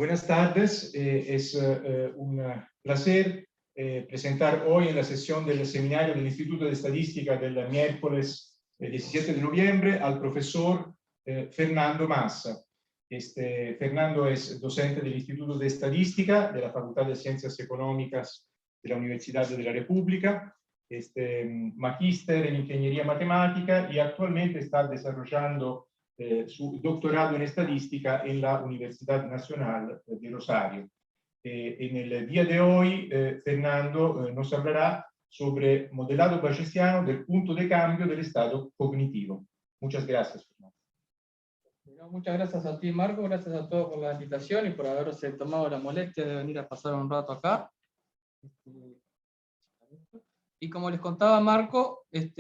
Buenas tardes. Es un placer presentar hoy en la sesión del seminario del Instituto de Estadística del miércoles 17 de noviembre al profesor Fernando Massa. Fernando es docente del Instituto de Estadística de la Facultad de Ciencias Económicas de la Universidad de la República, magíster en Ingeniería Matemática y actualmente está desarrollando su doctorado en estadística en la Universidad Nacional de Rosario. En el día de hoy, Fernando nos hablará sobre modelado bayesiano del punto de cambio del estado cognitivo. Muchas gracias, Fernando. Muchas gracias a ti, Marco. Gracias a todos por la invitación y por haberse tomado la molestia de venir a pasar un rato acá. Y como les contaba Marco, les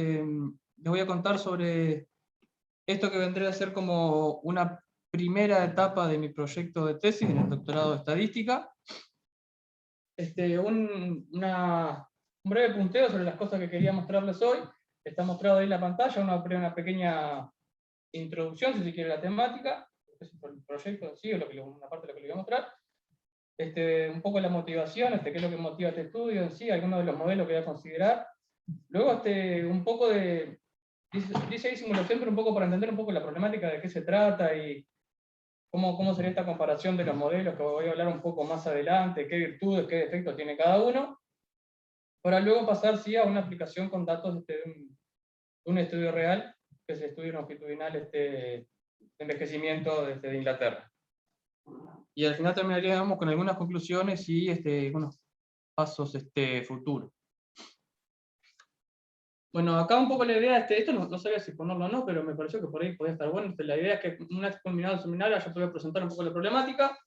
voy a contar sobre esto que vendría a ser como una primera etapa de mi proyecto de tesis en el doctorado de estadística. Un breve punteo sobre las cosas que quería mostrarles hoy. Está mostrado ahí en la pantalla una pequeña introducción, si se quiere, a la temática, el proyecto en sí, o una parte de lo que les voy a mostrar. Un poco la motivación, qué es lo que motiva este estudio en sí, algunos de los modelos que voy a considerar. Luego, un poco de... Dice ahí simulación, pero un poco para entender un poco la problemática de qué se trata y cómo sería esta comparación de los modelos, que voy a hablar un poco más adelante, qué virtudes, qué defectos tiene cada uno, para luego pasar sí, a una aplicación con datos de un estudio real, que es el estudio longitudinal de envejecimiento de Inglaterra. Y al final terminaríamos con algunas conclusiones y algunos pasos futuros. Bueno, acá un poco la idea, esto no sabía si ponerlo o no, pero me pareció que por ahí podía estar bueno. La idea es que una vez culminado el seminario yo podía presentar un poco la problemática,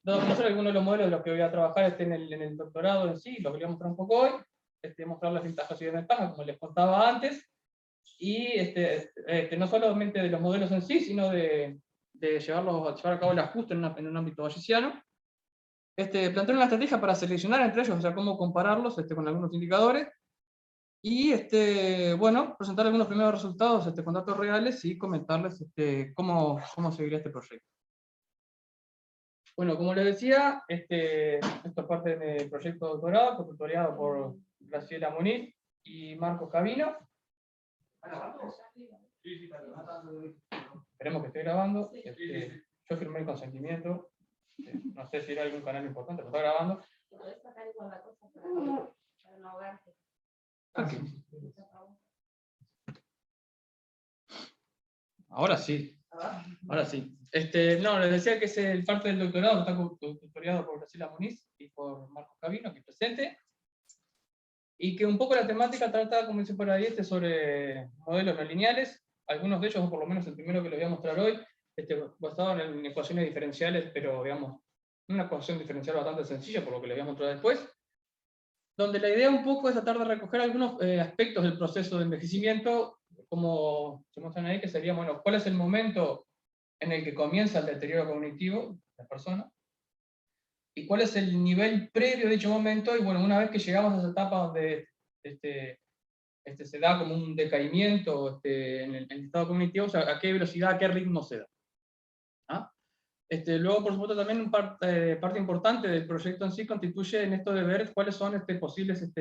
dado a conocer algunos de los modelos de los que voy a trabajar en el doctorado en sí, lo que voy a mostrar un poco hoy, mostrar las ventajas y desventajas, como les contaba antes, y no solamente de los modelos en sí, sino de llevar a cabo el ajuste en un ámbito bayesiano. Plantear una estrategia para seleccionar entre ellos, o sea, cómo compararlos con algunos indicadores, y bueno, presentar algunos primeros resultados con datos reales y comentarles cómo seguiría este proyecto. Bueno, como les decía, esto es parte de mi proyecto de doctorado, tutoriado por Graciela Muniz y Marcos Cavino. Esperemos que esté grabando. Yo firmé el consentimiento. No sé si era algún canal importante, pero está grabando. Podés sacar igual la cosa para no ahogarte. Okay. Ahora sí. Ahora sí. No, les decía que es el parte del doctorado, está tutoriado por Graciela Muniz y por Marcos Cavino, aquí presente. Y que un poco la temática trata, como dice por ahí, sobre modelos no lineales. Algunos de ellos, o por lo menos el primero que les voy a mostrar hoy, basado en ecuaciones diferenciales, pero digamos, una ecuación diferencial bastante sencilla, por lo que les voy a mostrar después, donde la idea un poco es tratar de recoger algunos aspectos del proceso de envejecimiento, como se muestran ahí, que sería, bueno, cuál es el momento en el que comienza el deterioro cognitivo de la persona, y cuál es el nivel previo de dicho momento, y bueno, una vez que llegamos a esa etapa donde se da como un decaimiento en el estado cognitivo, o sea, a qué velocidad, a qué ritmo se da. ¿Ah? Luego, por supuesto, también parte importante del proyecto en sí constituye en esto de ver cuáles son posibles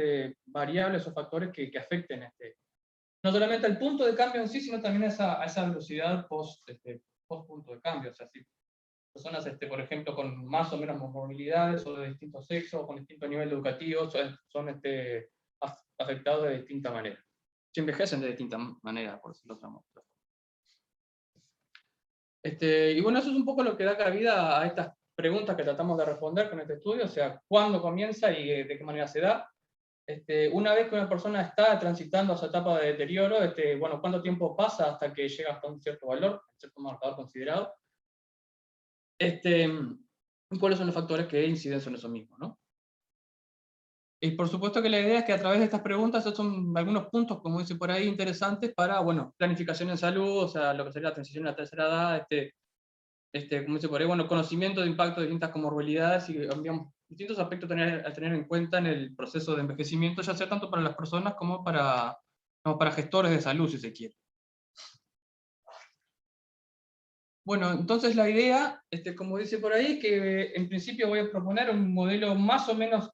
variables o factores que afecten no solamente al punto de cambio en sí, sino también a esa velocidad post punto de cambio. O sea, si personas, por ejemplo, con más o menos movilidades o de distintos sexos o con distintos niveles educativos son afectados de distinta manera. Se envejecen de distinta manera, por decirlo de otra manera. Y bueno, eso es un poco lo que da cabida a estas preguntas que tratamos de responder con este estudio, o sea, cuándo comienza y de qué manera se da. Una vez que una persona está transitando esa etapa de deterioro, bueno, cuánto tiempo pasa hasta que llega hasta un cierto valor, un cierto marcador considerado. ¿Cuáles son los factores que inciden sobre eso mismo, ¿no? Y por supuesto que la idea es que a través de estas preguntas, estos son algunos puntos, como dice por ahí, interesantes para, bueno, planificación en salud, o sea, lo que sería la transición a la tercera edad, como dice por ahí, bueno, conocimiento de impacto de distintas comorbilidades y, digamos, distintos aspectos a tener en cuenta en el proceso de envejecimiento, ya sea tanto para las personas como para gestores de salud, si se quiere. Bueno, entonces la idea, como dice por ahí, que en principio voy a proponer un modelo más o menos,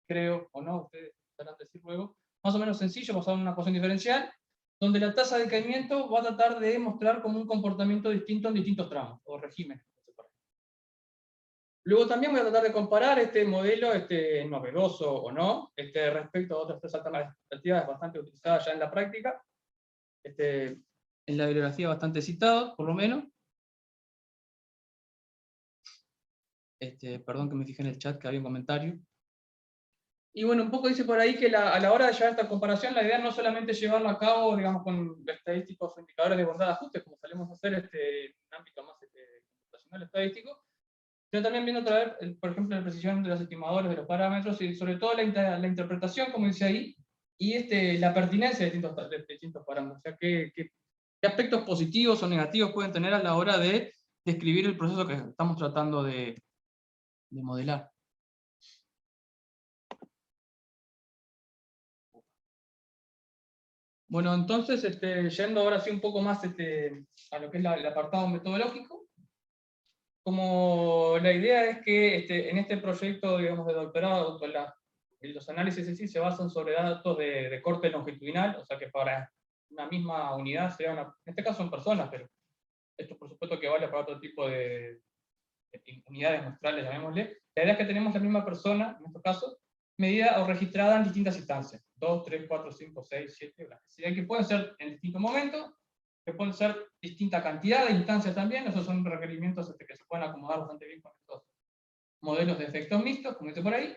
creo, o no, ustedes estarán decir luego, más o menos sencillo, basado en una ecuación diferencial, donde la tasa de decaimiento va a tratar de mostrar como un comportamiento distinto en distintos tramos, o regímenes. Luego también voy a tratar de comparar este modelo novedoso o no, respecto a otras tres alternativas bastante utilizadas ya en la práctica, en la bibliografía bastante citados, por lo menos. Perdón que me fijé en el chat que había un comentario. Y bueno, un poco dice por ahí que a la hora de llevar esta comparación, la idea no es solamente llevarlo a cabo, digamos, con estadísticos o indicadores de bondad de ajuste, como solemos hacer en un ámbito más computacional estadístico, sino también viendo traer, por ejemplo, la precisión de los estimadores de los parámetros y sobre todo la interpretación, como dice ahí, y la pertinencia de distintos parámetros. O sea, qué aspectos positivos o negativos pueden tener a la hora de describir el proceso que estamos tratando de modelar. Bueno, entonces, yendo ahora sí un poco más a lo que es el apartado metodológico, como la idea es que en este proyecto, digamos, de doctorado, los análisis en sí se basan sobre datos de corte longitudinal, o sea que para una misma unidad, en este caso son personas, pero esto por supuesto que vale para otro tipo de unidades muestrales, llamémosle. La idea es que tenemos la misma persona, en este caso, medida o registrada en distintas instancias, 2, 3, 4, 5, 6, 7, las que pueden ser en distintos momentos, que pueden ser distinta cantidad de instancias también, esos son requerimientos que se pueden acomodar bastante bien con estos modelos de efectos mixtos, como dice por ahí,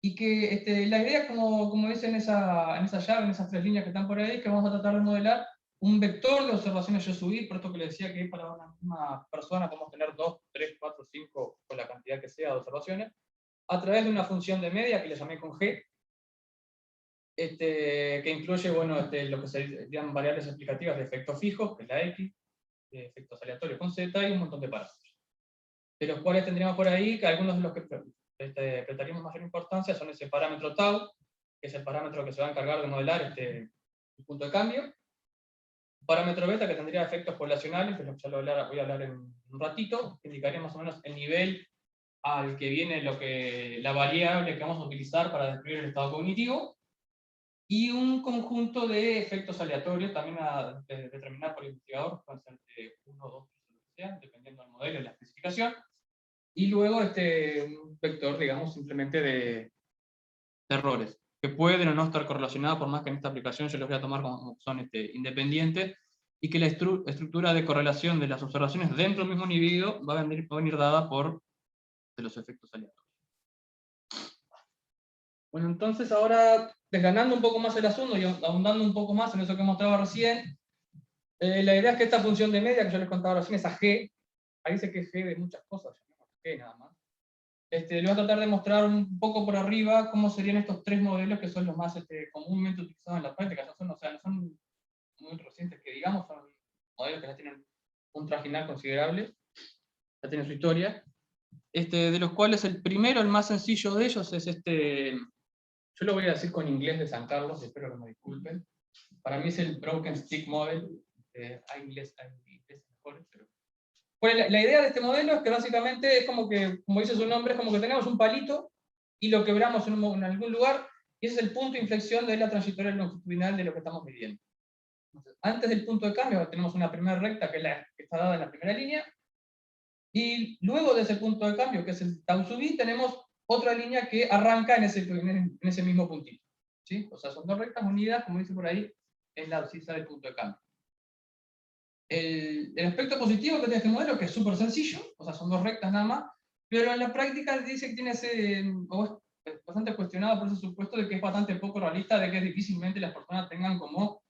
y que la idea, como dice en esa llave, en esas tres líneas que están por ahí, que vamos a tratar de modelar un vector de observaciones yo subir, por esto que le decía que para una misma persona podemos tener 2, 3, 4, 5, con la cantidad que sea de observaciones, a través de una función de media que le llamé con G, que incluye lo que se llaman variables explicativas de efectos fijos, que es la X, de efectos aleatorios con Z, y un montón de parámetros. De los cuales tendríamos por ahí que algunos de los que prestaríamos mayor importancia son ese parámetro tau, que es el parámetro que se va a encargar de modelar el punto de cambio. Parámetro beta, que tendría efectos poblacionales, que ya voy a hablar en un ratito, que indicaría más o menos el nivel al que viene la variable que vamos a utilizar para describir el estado cognitivo, y un conjunto de efectos aleatorios, también a determinar por el investigador, pueden ser de 1, 2, 3, lo que sea, dependiendo del modelo y la especificación, y luego un vector, digamos, simplemente de errores, que pueden o no estar correlacionados, por más que en esta aplicación yo los voy a tomar como son independientes, y que la estructura de correlación de las observaciones dentro del mismo individuo va a venir dada por los efectos aleatorios. Bueno, entonces ahora, desgranando un poco más el asunto y ahondando un poco más en eso que mostraba recién, la idea es que esta función de media que yo les contaba recién, esa G, ahí dice que es G de muchas cosas, G nada más. Le voy a tratar de mostrar un poco por arriba cómo serían estos tres modelos que son los más comúnmente utilizados en la práctica. No son muy recientes que digamos, son modelos que ya tienen un trajinar considerable, ya tienen su historia. De los cuales el primero, el más sencillo de ellos, es yo lo voy a decir con inglés de San Carlos, espero que me disculpen. Para mí es el Broken Stick Model. Hay inglés mejores, pero... Bueno, la idea de este modelo es que básicamente es como que, como dice su nombre, es como que tengamos un palito y lo quebramos en algún lugar, y ese es el punto de inflexión de la trayectoria longitudinal de lo que estamos midiendo. Entonces, antes del punto de cambio tenemos una primera recta que está dada en la primera línea, y luego de ese punto de cambio, que es el tau sub i, tenemos otra línea que arranca en ese mismo puntito, ¿sí? O sea, son dos rectas unidas, como dice por ahí, en la abscisa del punto de cambio. El aspecto positivo que tiene este modelo es que es súper sencillo, o sea, son dos rectas nada más, pero en la práctica dice que tiene es bastante cuestionado por ese supuesto de que es bastante poco realista, de que difícilmente las personas tengan como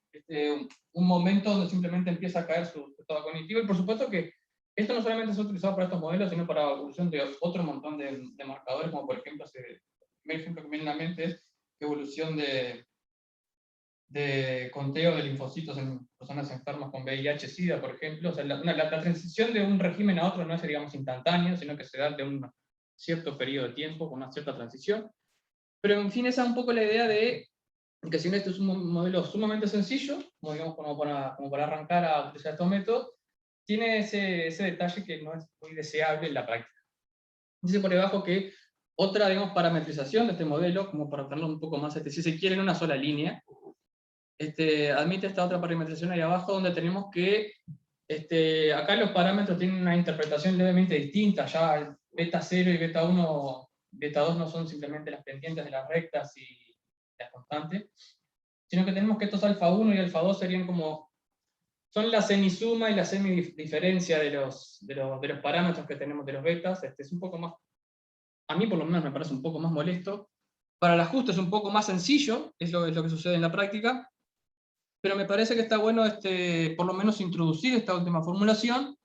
un momento donde simplemente empieza a caer su estado cognitivo, y por supuesto que esto no solamente es utilizado para estos modelos, sino para la evolución de otro montón de marcadores, como por ejemplo, el primer ejemplo que me viene a la mente es evolución de conteo de linfocitos en personas enfermas con VIH-Sida, por ejemplo. O sea, la transición de un régimen a otro no es, digamos, instantáneo, sino que se da de un cierto periodo de tiempo, con una cierta transición. Pero en fin, esa es un poco la idea de que si este es un modelo sumamente sencillo, como para arrancar a utilizar estos métodos, tiene ese detalle que no es muy deseable en la práctica. Dice por debajo que otra, digamos, parametrización de este modelo, como para tenerlo un poco más, si se quiere, en una sola línea, admite esta otra parametrización ahí abajo, donde tenemos que, acá los parámetros tienen una interpretación levemente distinta, ya el beta 0 y beta 1, beta 2 no son simplemente las pendientes de las rectas y las constantes, sino que tenemos que estos alfa 1 y alfa 2 serían como, son la semisuma y la semidiferencia de los parámetros que tenemos de los betas. Es un poco más, a mí por lo menos me parece un poco más molesto. Para el ajuste es un poco más sencillo, es lo que sucede en la práctica, pero me parece que está bueno por lo menos introducir esta última formulación,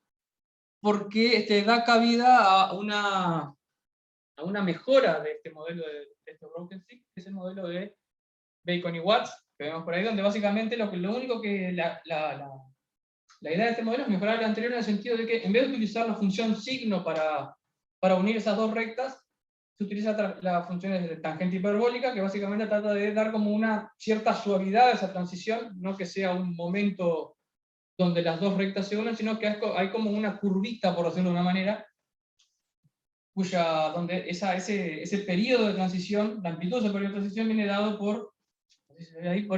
porque da cabida a una mejora de este modelo de broken stick, que es el modelo de Bacon y Watts, que vemos por ahí, donde básicamente lo único que la idea de este modelo es mejorar el anterior en el sentido de que en vez de utilizar la función signo para unir esas dos rectas, se utiliza la función de tangente hiperbólica, que básicamente trata de dar como una cierta suavidad a esa transición, no que sea un momento donde las dos rectas se unen, sino que hay como una curvita, por decirlo de una manera, donde ese periodo de transición, la amplitud de ese periodo de transición viene dado por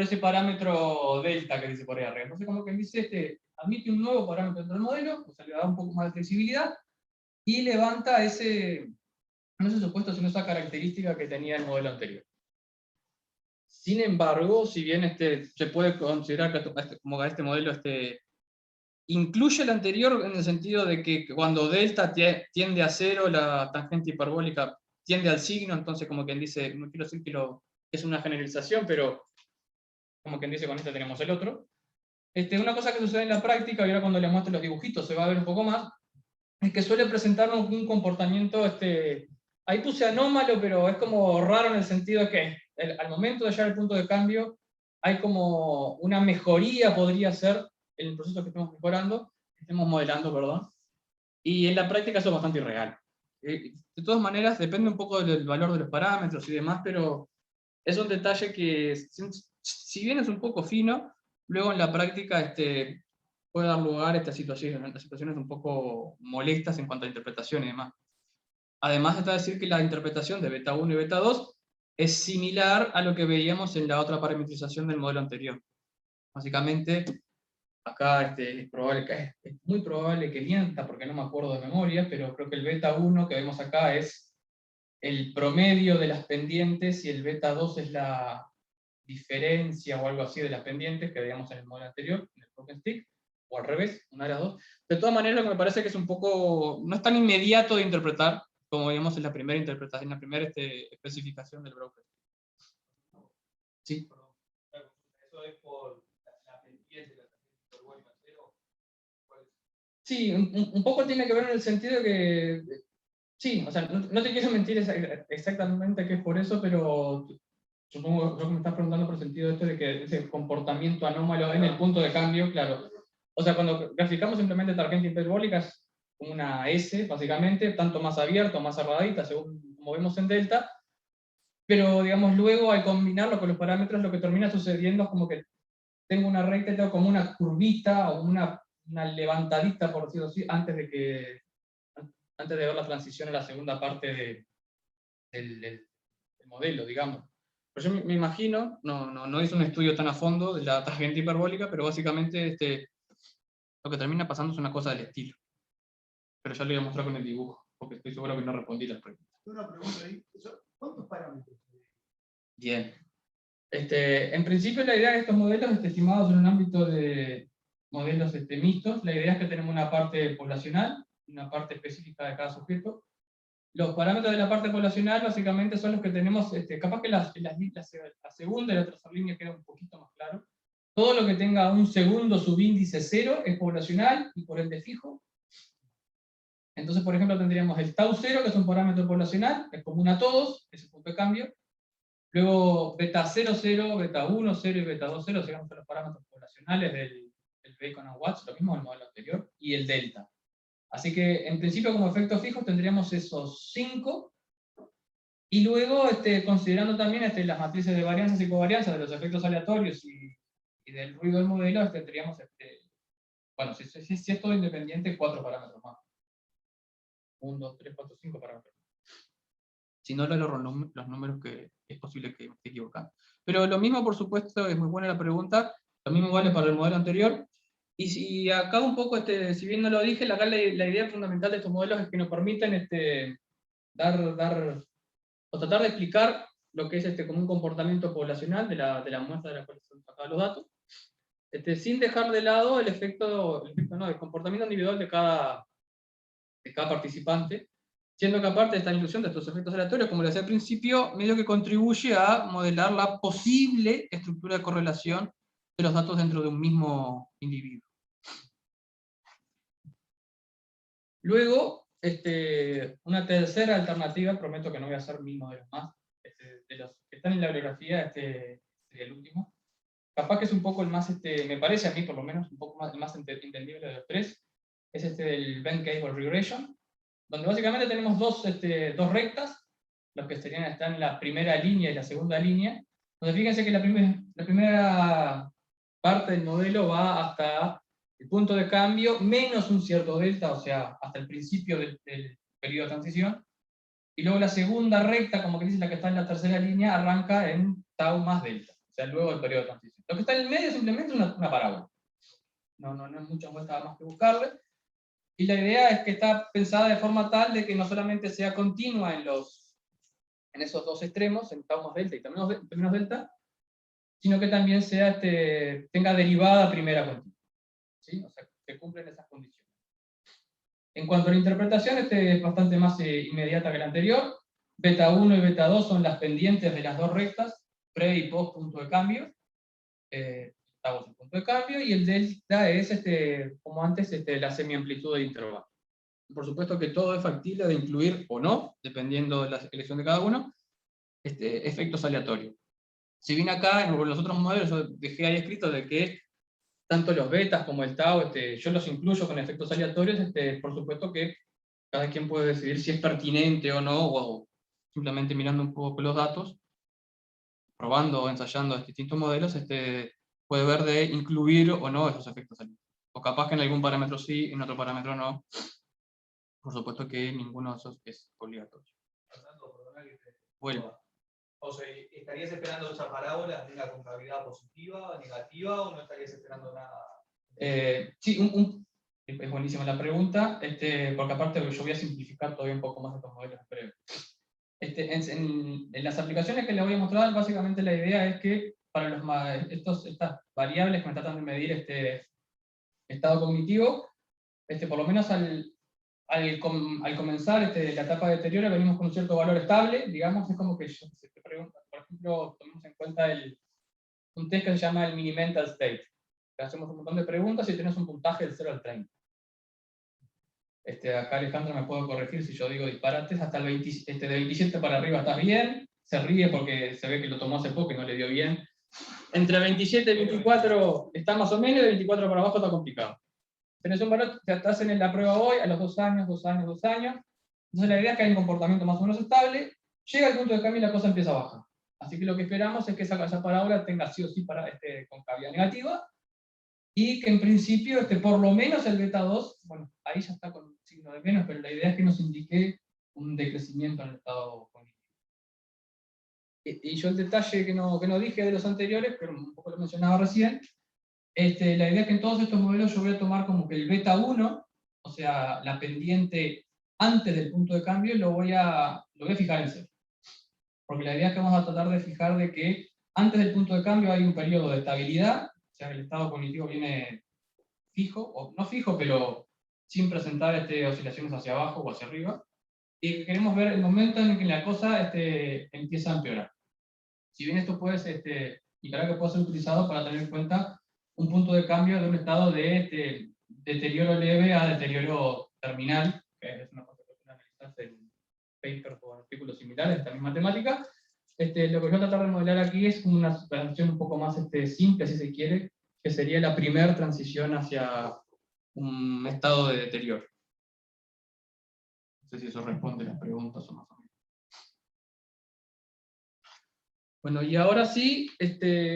ese parámetro delta que dice por ahí arriba. Entonces, como que dice, admite un nuevo parámetro dentro del modelo, o sea, le da un poco más de flexibilidad, y levanta no ese supuesto, sino esa característica que tenía el modelo anterior. Sin embargo, si bien se puede considerar que como este modelo incluye el anterior en el sentido de que cuando delta tiende a 0, la tangente hiperbólica tiende al signo, entonces como quien dice, no quiero decir que es una generalización, pero como quien dice con esto tenemos el otro. Una cosa que sucede en la práctica, y ahora cuando les muestro los dibujitos se va a ver un poco más, es que suele presentarnos un comportamiento, ahí puse anómalo, pero es como raro en el sentido de que al momento de llegar al punto de cambio, hay como una mejoría, podría ser, en el proceso que estemos modelando, perdón, y en la práctica eso es bastante irreal. De todas maneras, depende un poco del valor de los parámetros y demás, pero es un detalle que, si bien es un poco fino, luego en la práctica puede dar lugar a estas situaciones un poco molestas en cuanto a interpretación y demás. Además está decir que la interpretación de beta 1 y beta 2 es similar a lo que veíamos en la otra parametrización del modelo anterior. Básicamente, acá es muy probable que mienta, porque no me acuerdo de memoria, pero creo que el beta 1 que vemos acá es el promedio de las pendientes y el beta 2 es la diferencia o algo así de las pendientes que veíamos en el modelo anterior, en el broken stick, o al revés, una de las dos. De todas maneras, lo que me parece que es un poco, no es tan inmediato de interpretar como veíamos en la primera interpretación, en la primera especificación del broken stick. Sí. Eso es por la pendiente de la hiperbólica 0. Sí, un poco tiene que ver en el sentido de que, sí, o sea, no te quiero mentir exactamente que es por eso, pero supongo que me estás preguntando por el sentido de que ese comportamiento anómalo en el punto de cambio, claro. O sea, cuando graficamos simplemente tangente hiperbólica es como una S, básicamente, tanto más abierto, más cerradita, según como vemos en delta, pero digamos luego al combinarlo con los parámetros lo que termina sucediendo es como que tengo una recta y tengo como una curvita o una levantadita, por decirlo así, antes de ver la transición a la segunda parte del modelo, digamos. Pero yo me imagino, no hice un estudio tan a fondo de la tangente hiperbólica, pero básicamente lo que termina pasando es una cosa del estilo. Pero ya lo voy a mostrar con el dibujo, porque estoy seguro que no respondí las preguntas. Una pregunta ahí, ¿cuántos parámetros? Bien. En principio la idea de estos modelos, estimados en un ámbito de modelos mixtos, la idea es que tenemos una parte poblacional, una parte específica de cada sujeto. Los parámetros de la parte poblacional básicamente son los que tenemos, capaz que la segunda y la tercera línea queda un poquito más claro. Todo lo que tenga un segundo subíndice 0 es poblacional y por ende fijo. Entonces, por ejemplo, tendríamos el tau 0, que es un parámetro poblacional, es común a todos, es el punto de cambio. Luego beta 0, 0, beta 1, 0 y beta 2, 0, serían los parámetros poblacionales del Bacon and Watts, lo mismo del modelo anterior, y el delta. Así que, en principio, como efectos fijos tendríamos esos 5, y luego, considerando también las matrices de varianzas y covarianzas de los efectos aleatorios y del ruido del modelo, tendríamos bueno, si es todo independiente, 4 parámetros más. 1, 2, 3, 4, 5 parámetros. Si no logro los números que es posible que me esté equivocando. Pero lo mismo, por supuesto, es muy buena la pregunta, lo mismo vale para el modelo anterior. Y si acá un poco, si bien no lo dije, acá la idea fundamental de estos modelos es que nos permiten o tratar de explicar lo que es como un comportamiento poblacional de la muestra de la cual son sacados los datos, sin dejar de lado el efecto no, el comportamiento individual de cada participante, siendo que aparte de esta inclusión de estos efectos aleatorios, como les decía al principio, medio que contribuye a modelar la posible estructura de correlación de los datos dentro de un mismo individuo. Luego, una tercera alternativa, prometo que no voy a hacer 1000 modelos más, de los que están en la bibliografía, sería el último. Capaz que es un poco el más, me parece a mí por lo menos, un poco más, el más entendible de los tres, es el Venn Cable Regression, donde básicamente tenemos dos rectas, los que están en la primera línea y la segunda línea, donde fíjense que la primera parte del modelo va hasta el punto de cambio menos un cierto delta, o sea, hasta el principio del periodo de transición, y luego la segunda recta, como que dice la que está en la tercera línea, arranca en tau más delta, o sea, luego del periodo de transición. Lo que está en el medio simplemente es una parábola. No hay mucha vuelta más que buscarle. Y la idea es que está pensada de forma tal de que no solamente sea continua en esos dos extremos, en tau más delta y tau menos delta, sino que también tenga derivada primera continua. ¿Sí? O sea, que cumplen esas condiciones. En cuanto a la interpretación, es bastante más inmediata que la anterior. Beta 1 y beta 2 son las pendientes de las dos rectas, pre y post punto de cambio. Estamos en punto de cambio, y el delta es, como antes, la semiamplitud de intervalo. Por supuesto que todo es factible de incluir o no, dependiendo de la elección de cada uno, efectos aleatorios. Si bien acá, en los otros modelos, yo dejé ahí escrito de que tanto los betas como el tau, yo los incluyo con efectos aleatorios, por supuesto que cada quien puede decidir si es pertinente o no, o simplemente mirando un poco los datos, probando o ensayando distintos modelos, puede ver de incluir o no esos efectos aleatorios. O capaz que en algún parámetro sí, en otro parámetro no. Por supuesto que ninguno de esos es obligatorio. Fernando, perdona que te Vuelva. O sea, ¿estarías esperando esa parábola de una concavidad positiva, negativa, o no estarías esperando nada? Sí, es buenísima la pregunta, porque aparte yo voy a simplificar todavía un poco más estos modelos breves. En las aplicaciones que les voy a mostrar, básicamente la idea es que para estas variables que me tratan de medir estado cognitivo, por lo menos al comenzar la etapa de deterioro venimos con un cierto valor estable, digamos, es como que se te pregunta, por ejemplo, tomemos en cuenta un test que se llama el mini mental state. Le hacemos un montón de preguntas y tenés un puntaje del 0 al 30. Acá Alejandro me puede corregir si yo digo disparates, hasta de 27 para arriba estás bien, se ríe porque se ve que lo tomó hace poco y no le dio bien. Entre 27 y 24 está más o menos, y de 24 para abajo está complicado. Tenés un valor, te hacen la prueba hoy, a los 2 años, 2 años, 2 años. Entonces la idea es que hay un comportamiento más o menos estable, llega al punto de cambio y la cosa empieza a bajar. Así que lo que esperamos es que esa parábola tenga sí o sí concavidad negativa, y que en principio por lo menos el beta 2, bueno, ahí ya está con un signo de menos, pero la idea es que nos indique un decrecimiento en el estado cognitivo. Y yo el detalle que no dije de los anteriores, pero un poco lo mencionaba recién, la idea es que en todos estos modelos yo voy a tomar como que el beta 1, o sea, la pendiente antes del punto de cambio, lo voy a fijar en 0. Porque la idea es que vamos a tratar de fijar de que antes del punto de cambio hay un periodo de estabilidad, o sea, que el estado cognitivo viene fijo, o no fijo, pero sin presentar oscilaciones hacia abajo o hacia arriba, y queremos ver el momento en que la cosa empieza a empeorar. Si bien esto puede ser, y claro que puede ser utilizado para tener en cuenta un punto de cambio de un estado de deterioro leve a deterioro terminal, que es una cosa que puede analizarse en papers o artículos similares de esta misma temática. Lo que voy a tratar de modelar aquí es una versión un poco más simple, si se quiere, que sería la primera transición hacia un estado de deterioro. No sé si eso responde a las preguntas o más o menos. Bueno, y ahora sí,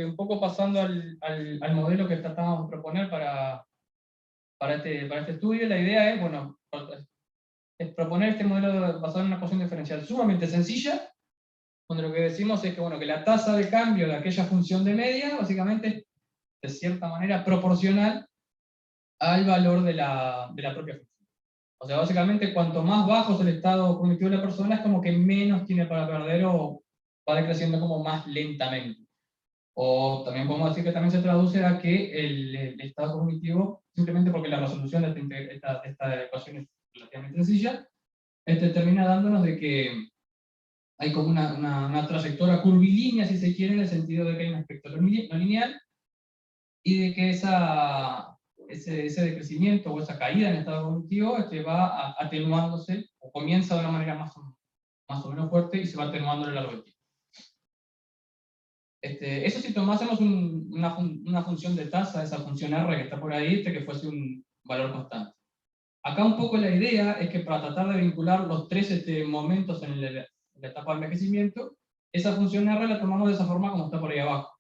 un poco pasando al modelo que tratamos de proponer para para este estudio, la idea es, bueno, es proponer este modelo basado en una ecuación diferencial sumamente sencilla, donde lo que decimos es que, bueno, que la tasa de cambio de aquella función de media, básicamente, es de cierta manera proporcional al valor de la propia función. O sea, básicamente, cuanto más bajo es el estado cognitivo de la persona, es como que menos tiene para perder o va decreciendo como más lentamente. O también podemos decir que también se traduce a que el estado cognitivo, simplemente porque la resolución de esta ecuación es relativamente sencilla, termina dándonos de que hay como una trayectoria curvilínea, si se quiere, en el sentido de que hay un aspecto no lineal, y de que ese decrecimiento o esa caída en el estado cognitivo va atenuándose, o comienza de una manera más o menos fuerte y se va atenuando a lo largo del tiempo. Eso si tomásemos una función de tasa, esa función R que está por ahí, que fuese un valor constante. Acá un poco la idea es que para tratar de vincular los tres momentos en la etapa de envejecimiento, esa función R la tomamos de esa forma como está por ahí abajo.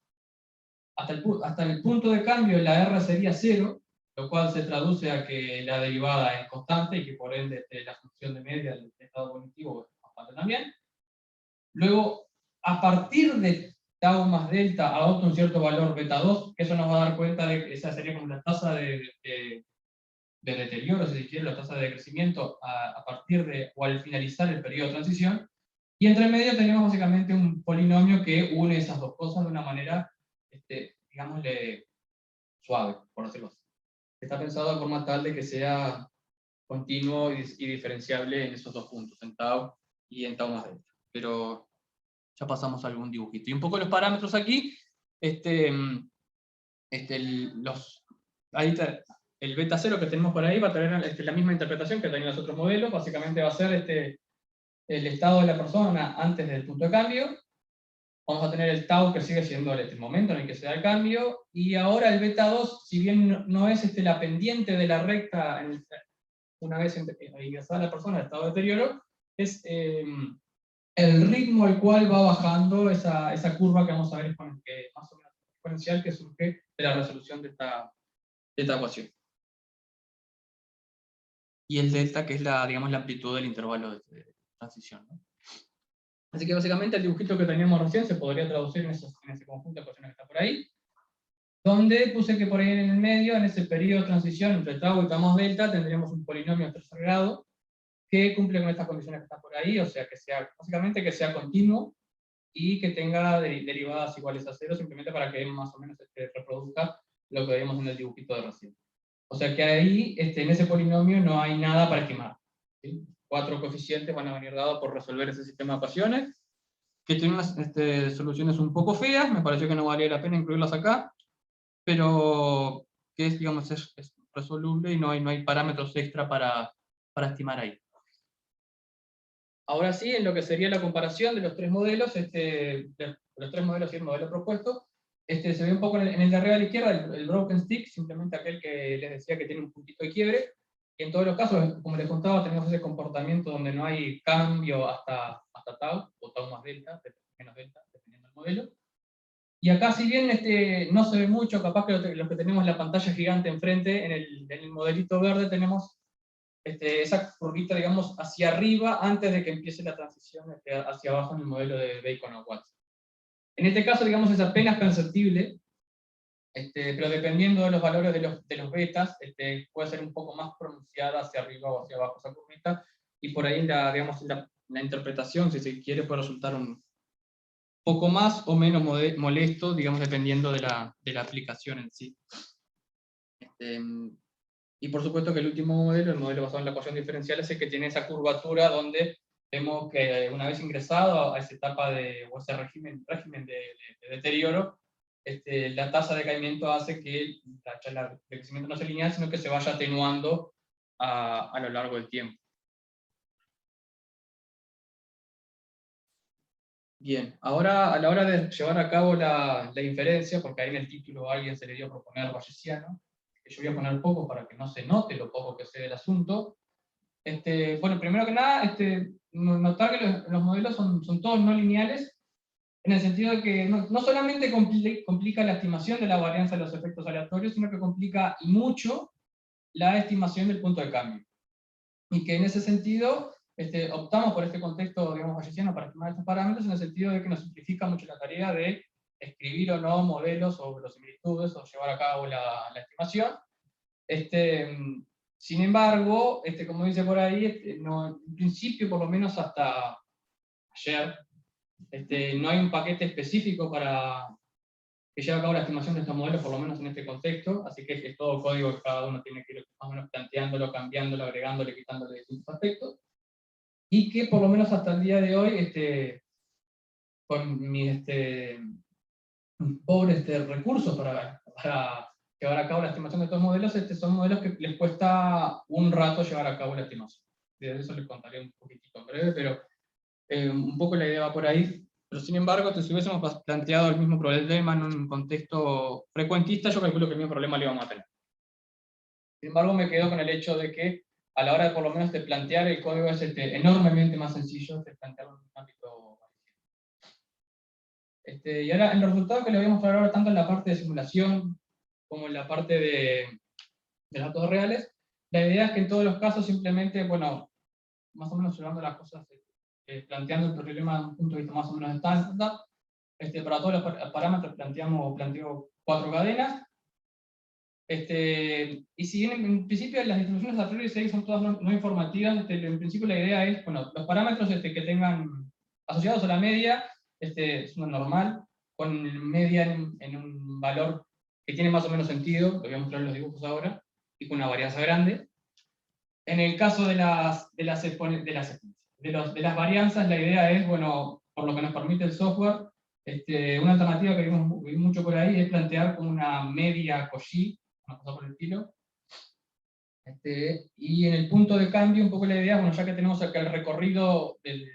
Hasta el punto de cambio la R sería 0, lo cual se traduce a que la derivada es constante y que por ende la función de media del estado cognitivo es constante también. Luego, a partir de tau más delta adopta un cierto valor beta 2, que eso nos va a dar cuenta de que esa sería como la tasa de deterioro, si se quiere, la tasa de crecimiento a partir de, o al finalizar el periodo de transición. Y entre medio tenemos básicamente un polinomio que une esas dos cosas de una manera, digámosle, suave, por decirlo así. Está pensado de forma tal de que sea continuo y diferenciable en esos dos puntos, en tau y en tau más delta. Pero ya pasamos a algún dibujito. Y un poco los parámetros aquí, el beta 0 que tenemos por ahí va a tener la misma interpretación que tenían los otros modelos, básicamente va a ser el estado de la persona antes del punto de cambio, vamos a tener el tau que sigue siendo el momento en el que se da el cambio, y ahora el beta 2, si bien no es la pendiente de la recta, una vez ingresada la persona al estado de deterioro, es el ritmo al cual va bajando esa curva que vamos a ver que más o menos exponencial que surge de la resolución de esta ecuación. Y el delta, que es digamos, la amplitud del intervalo de transición, ¿no? Así que básicamente el dibujito que teníamos recién se podría traducir en ese conjunto de ecuaciones que está por ahí, donde puse que por ahí en el medio, en ese periodo de transición entre tau y tau más delta, tendríamos un polinomio de tercer grado, que cumple con estas condiciones que están por ahí, o sea, básicamente que sea continuo y que tenga derivadas iguales a 0, simplemente para que más o menos reproduzca lo que vimos en el dibujito de recién. O sea que ahí, en ese polinomio no hay nada para estimar, ¿sí? 4 coeficientes van a venir dados por resolver ese sistema de ecuaciones, que tiene unas soluciones un poco feas, me pareció que no valía la pena incluirlas acá, pero que digamos, es resoluble y no hay parámetros extra para estimar ahí. Ahora sí, en lo que sería la comparación de los tres modelos, los tres modelos y el modelo propuesto, se ve un poco en el de arriba a la izquierda, el broken stick, simplemente aquel que les decía que tiene un puntito de quiebre, y en todos los casos, como les contaba, tenemos ese comportamiento donde no hay cambio hasta tau, o tau más delta, menos delta, dependiendo del modelo. Y acá, si bien no se ve mucho, capaz que los que tenemos la pantalla gigante enfrente, en el modelito verde tenemos esa curvita, digamos, hacia arriba antes de que empiece la transición hacia abajo en el modelo de Bacon o Watts. En este caso, digamos, es apenas perceptible, pero dependiendo de los valores de los betas, puede ser un poco más pronunciada hacia arriba o hacia abajo esa curvita, y por ahí digamos, la interpretación, si se quiere, puede resultar un poco más o menos molesto, digamos, dependiendo de la aplicación en sí. Y por supuesto que el último modelo, el modelo basado en la ecuación diferencial, es el que tiene esa curvatura donde vemos que una vez ingresado a esa etapa o ese régimen de deterioro, la tasa de caimiento hace que el crecimiento no sea lineal, sino que se vaya atenuando a lo largo del tiempo. Bien, ahora a la hora de llevar a cabo la inferencia, porque ahí en el título a alguien se le dio a proponer bayesiano, que yo voy a poner poco para que no se note lo poco que sé del asunto. Bueno, primero que nada, notar que los modelos son todos no lineales, en el sentido de que no solamente complica la estimación de la varianza de los efectos aleatorios, sino que complica y mucho la estimación del punto de cambio. Y que en ese sentido optamos por este contexto, digamos, bayesiano para estimar estos parámetros, en el sentido de que nos simplifica mucho la tarea de escribir o no modelos o verosimilitudes o llevar a cabo la estimación. Sin embargo, como dice por ahí, no, en principio, por lo menos hasta ayer, no hay un paquete específico para que lleve a cabo la estimación de estos modelos, por lo menos en este contexto, así que es todo código que cada uno tiene que ir más o menos planteándolo, cambiándolo, agregándole, quitándole distintos aspectos, y que por lo menos hasta el día de hoy, con mis pobres recursos para llevar a cabo la estimación de estos modelos, son modelos que les cuesta un rato llevar a cabo la estimación. De eso les contaré un poquitito en breve, pero un poco la idea va por ahí. Pero sin embargo, si hubiésemos planteado el mismo problema en un contexto frecuentista, yo calculo que el mismo problema lo íbamos a tener. Sin embargo, me quedo con el hecho de que a la hora de por lo menos de plantear el código es enormemente más sencillo de plantearlo en un ámbito. Y ahora, en los resultados que les voy a mostrar ahora, tanto en la parte de simulación como en la parte de datos reales, la idea es que en todos los casos simplemente, bueno, más o menos llevando las cosas, planteando el problema desde un punto de vista más o menos estándar, para todos los parámetros planteo 4 cadenas, y si bien en principio las distribuciones a priori son todas no informativas, en principio la idea es, bueno, los parámetros que tengan asociados a la media, es uno normal, con media en un valor que tiene más o menos sentido, lo voy a mostrar en los dibujos ahora, y con una varianza grande. En el caso de las varianzas, la idea es, bueno, por lo que nos permite el software, una alternativa que vimos mucho por ahí es plantear como una media Cauchy, una cosa por el estilo. Y en el punto de cambio, un poco la idea, bueno, ya que tenemos acá el recorrido de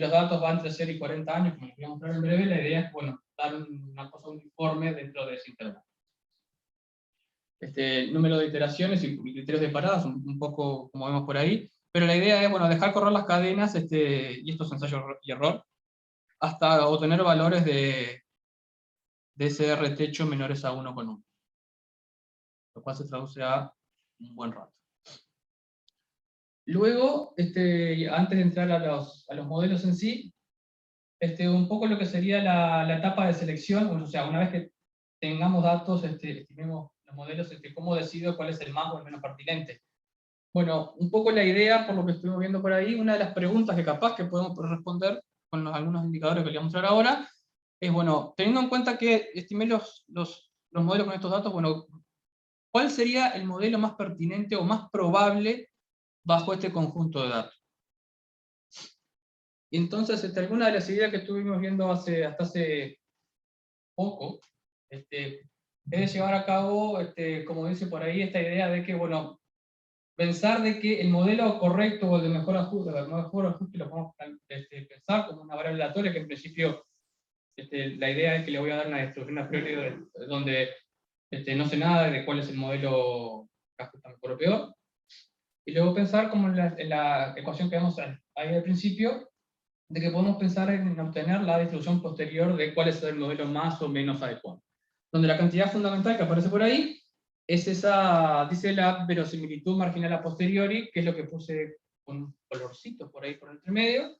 los datos va entre 0 y 40 años, como les voy a mostrar en breve, la idea es, bueno, dar una cosa uniforme dentro de ese intervalo. Número de iteraciones y criterios de paradas, un poco como vemos por ahí, pero la idea es, bueno, dejar correr las cadenas, y estos ensayos y error, hasta obtener valores de SR techo menores a 1,1, lo cual se traduce a un buen rato. Luego, antes de entrar a los modelos en sí, un poco lo que sería la etapa de selección, o sea, una vez que tengamos datos, estimemos los modelos, cómo decido cuál es el más o el menos pertinente. Bueno, un poco la idea, por lo que estuvimos viendo por ahí, una de las preguntas que capaz que podemos responder con algunos indicadores que les voy a mostrar ahora, es, bueno, teniendo en cuenta que estimé los modelos con estos datos, bueno, ¿cuál sería el modelo más pertinente o más probable bajo este conjunto de datos? Y entonces, alguna de las ideas que estuvimos viendo hasta hace poco, es llevar a cabo, como dice por ahí, esta idea de que, bueno, pensar de que el modelo correcto o el de mejor ajuste lo podemos pensar como una variable aleatoria, que en principio la idea es que le voy a dar una distribución a priori donde no sé nada de cuál es el modelo que ajusta mejor o peor. Y luego pensar como en la ecuación que vemos ahí al principio, de que podemos pensar en obtener la distribución posterior de cuál es el modelo más o menos adecuado. Donde la cantidad fundamental que aparece por ahí es esa, dice la verosimilitud marginal a posteriori, que es lo que puse con un colorcito por ahí por entre medio,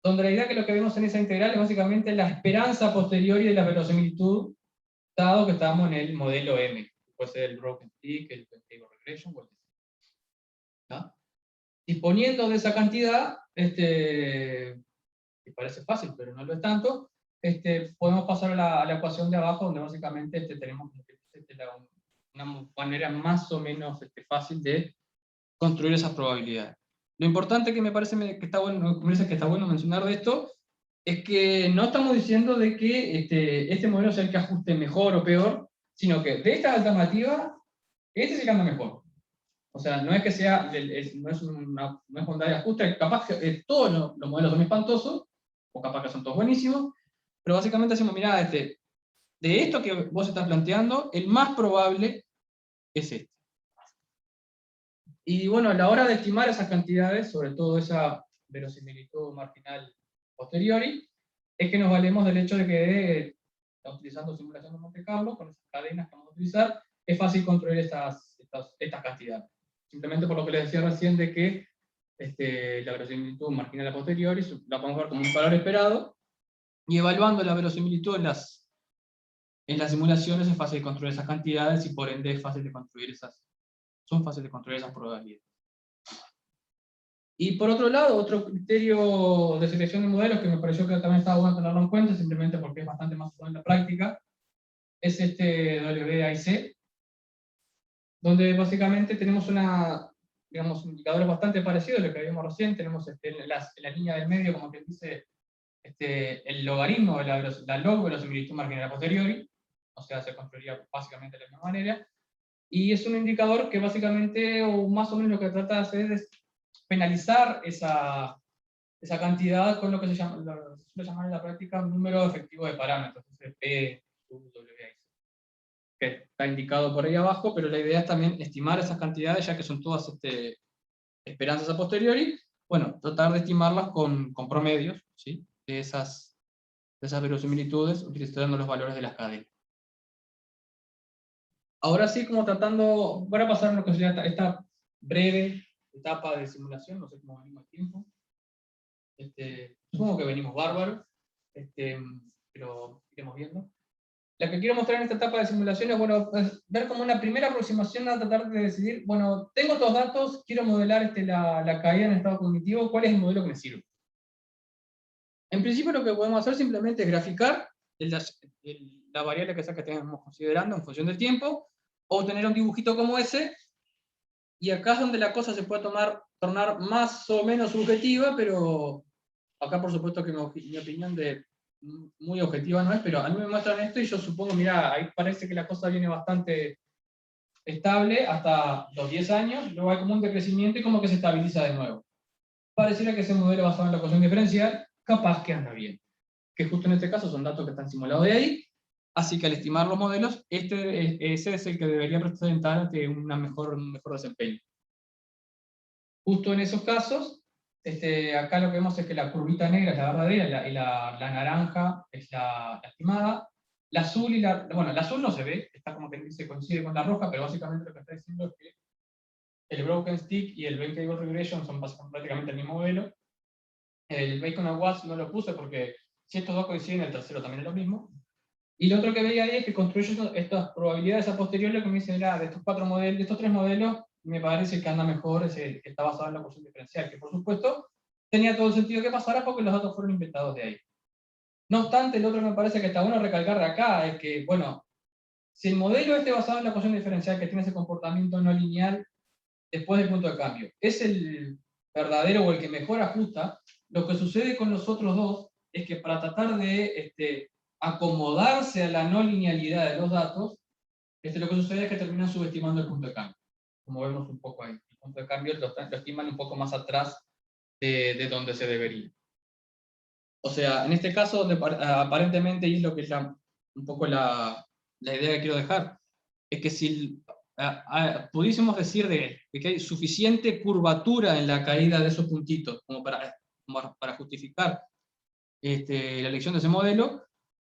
donde la idea que lo que vemos en esa integral es básicamente la esperanza a posteriori de la verosimilitud, dado que estamos en el modelo M, que puede ser el broken stick, el table regression, o el ¿no? Disponiendo de esa cantidad, que parece fácil, pero no lo es tanto, podemos pasar a la ecuación de abajo, donde básicamente tenemos una manera más o menos fácil de construir esas probabilidades. Lo importante que me parece que está bueno mencionar de esto es que no estamos diciendo de que este modelo sea el que ajuste mejor o peor, sino que de esta alternativa, este es el que anda mejor. O sea, no es que sea, no es bondad de ajuste, capaz que todos los modelos son espantosos, o capaz que son todos buenísimos, pero básicamente decimos, mirá, de esto que vos estás planteando, el más probable es este. Y bueno, a la hora de estimar esas cantidades, sobre todo esa verosimilitud marginal posteriori, es que nos valemos del hecho de que, utilizando simulación de Monte Carlo, con esas cadenas que vamos a utilizar, es fácil construir estas estas cantidades. Simplemente por lo que les decía recién de que la verosimilitud marginal a posteriori la podemos ver como un valor esperado, y evaluando la verosimilitud en las simulaciones es fácil de construir esas cantidades, y por ende es fácil de construir son fáciles de construir esas probabilidades. Y por otro lado, otro criterio de selección de modelos que me pareció que también estaba bueno tenerlo en cuenta, simplemente porque es bastante más usado en la práctica, es este WAIC, donde básicamente tenemos indicadores bastante parecidos a lo que habíamos recién. Tenemos en la línea del medio, como que dice, el logaritmo de la log verosimilitud marginal a posteriori, o sea, se construiría básicamente de la misma manera, y es un indicador que básicamente, o más o menos lo que trata de hacer es penalizar esa cantidad con lo que se suele llamar en la práctica un número efectivo de parámetros, PWIC, que está indicado por ahí abajo, pero la idea es también estimar esas cantidades, ya que son todas esperanzas a posteriori. Bueno, tratar de estimarlas con promedios, ¿sí?, de esas verosimilitudes, utilizando los valores de las cadenas. Ahora sí, como tratando, voy a pasar a lo que sería esta breve etapa de simulación, no sé cómo venimos al tiempo. Supongo que venimos bárbaros, pero iremos viendo. La que quiero mostrar en esta etapa de simulación es, bueno, ver como una primera aproximación a tratar de decidir, bueno, tengo estos datos, quiero modelar la caída en estado cognitivo, ¿cuál es el modelo que me sirve? En principio lo que podemos hacer simplemente es graficar la variable que sea que estemos considerando en función del tiempo, o tener un dibujito como ese, y acá es donde la cosa se puede tornar más o menos subjetiva, pero acá por supuesto que mi opinión muy objetiva no es, pero a mí me muestran esto y yo supongo, mira, ahí parece que la cosa viene bastante estable hasta los 10 años, luego hay como un decrecimiento y como que se estabiliza de nuevo. Pareciera que ese modelo basado en la ecuación diferencial, capaz que anda bien. Que justo en este caso son datos que están simulados de ahí, así que al estimar los modelos, ese es el que debería representar un mejor desempeño. Justo en esos casos, acá lo que vemos es que la curvita negra es la verdadera, y la naranja es la estimada. La azul bueno, la azul no se ve, está como que se coincide con la roja, pero básicamente lo que está diciendo es que el broken stick y el Venn cable regression son prácticamente el mismo modelo. El Bacon and Watts no lo puse porque si estos dos coinciden, el tercero también es lo mismo. Y lo otro que veía ahí es que construyo estas probabilidades a posteriori, lo que me dice, mira, de estos tres modelos, me parece que anda mejor es el que está basado en la ecuación diferencial, que por supuesto tenía todo el sentido que pasara porque los datos fueron inventados de ahí. No obstante, el otro que me parece que está bueno recalcar de acá es que, bueno, si el modelo basado en la ecuación diferencial, que tiene ese comportamiento no lineal después del punto de cambio, es el verdadero o el que mejor ajusta, lo que sucede con los otros dos es que para tratar de acomodarse a la no linealidad de los datos, lo que sucede es que terminan subestimando el punto de cambio, como vemos un poco ahí. El punto de cambio lo estiman un poco más atrás de donde se debería. O sea, en este caso, donde aparentemente, y es lo que es un poco la idea que quiero dejar, es que si pudiésemos decir de que hay suficiente curvatura en la caída de esos puntitos como para justificar la elección de ese modelo,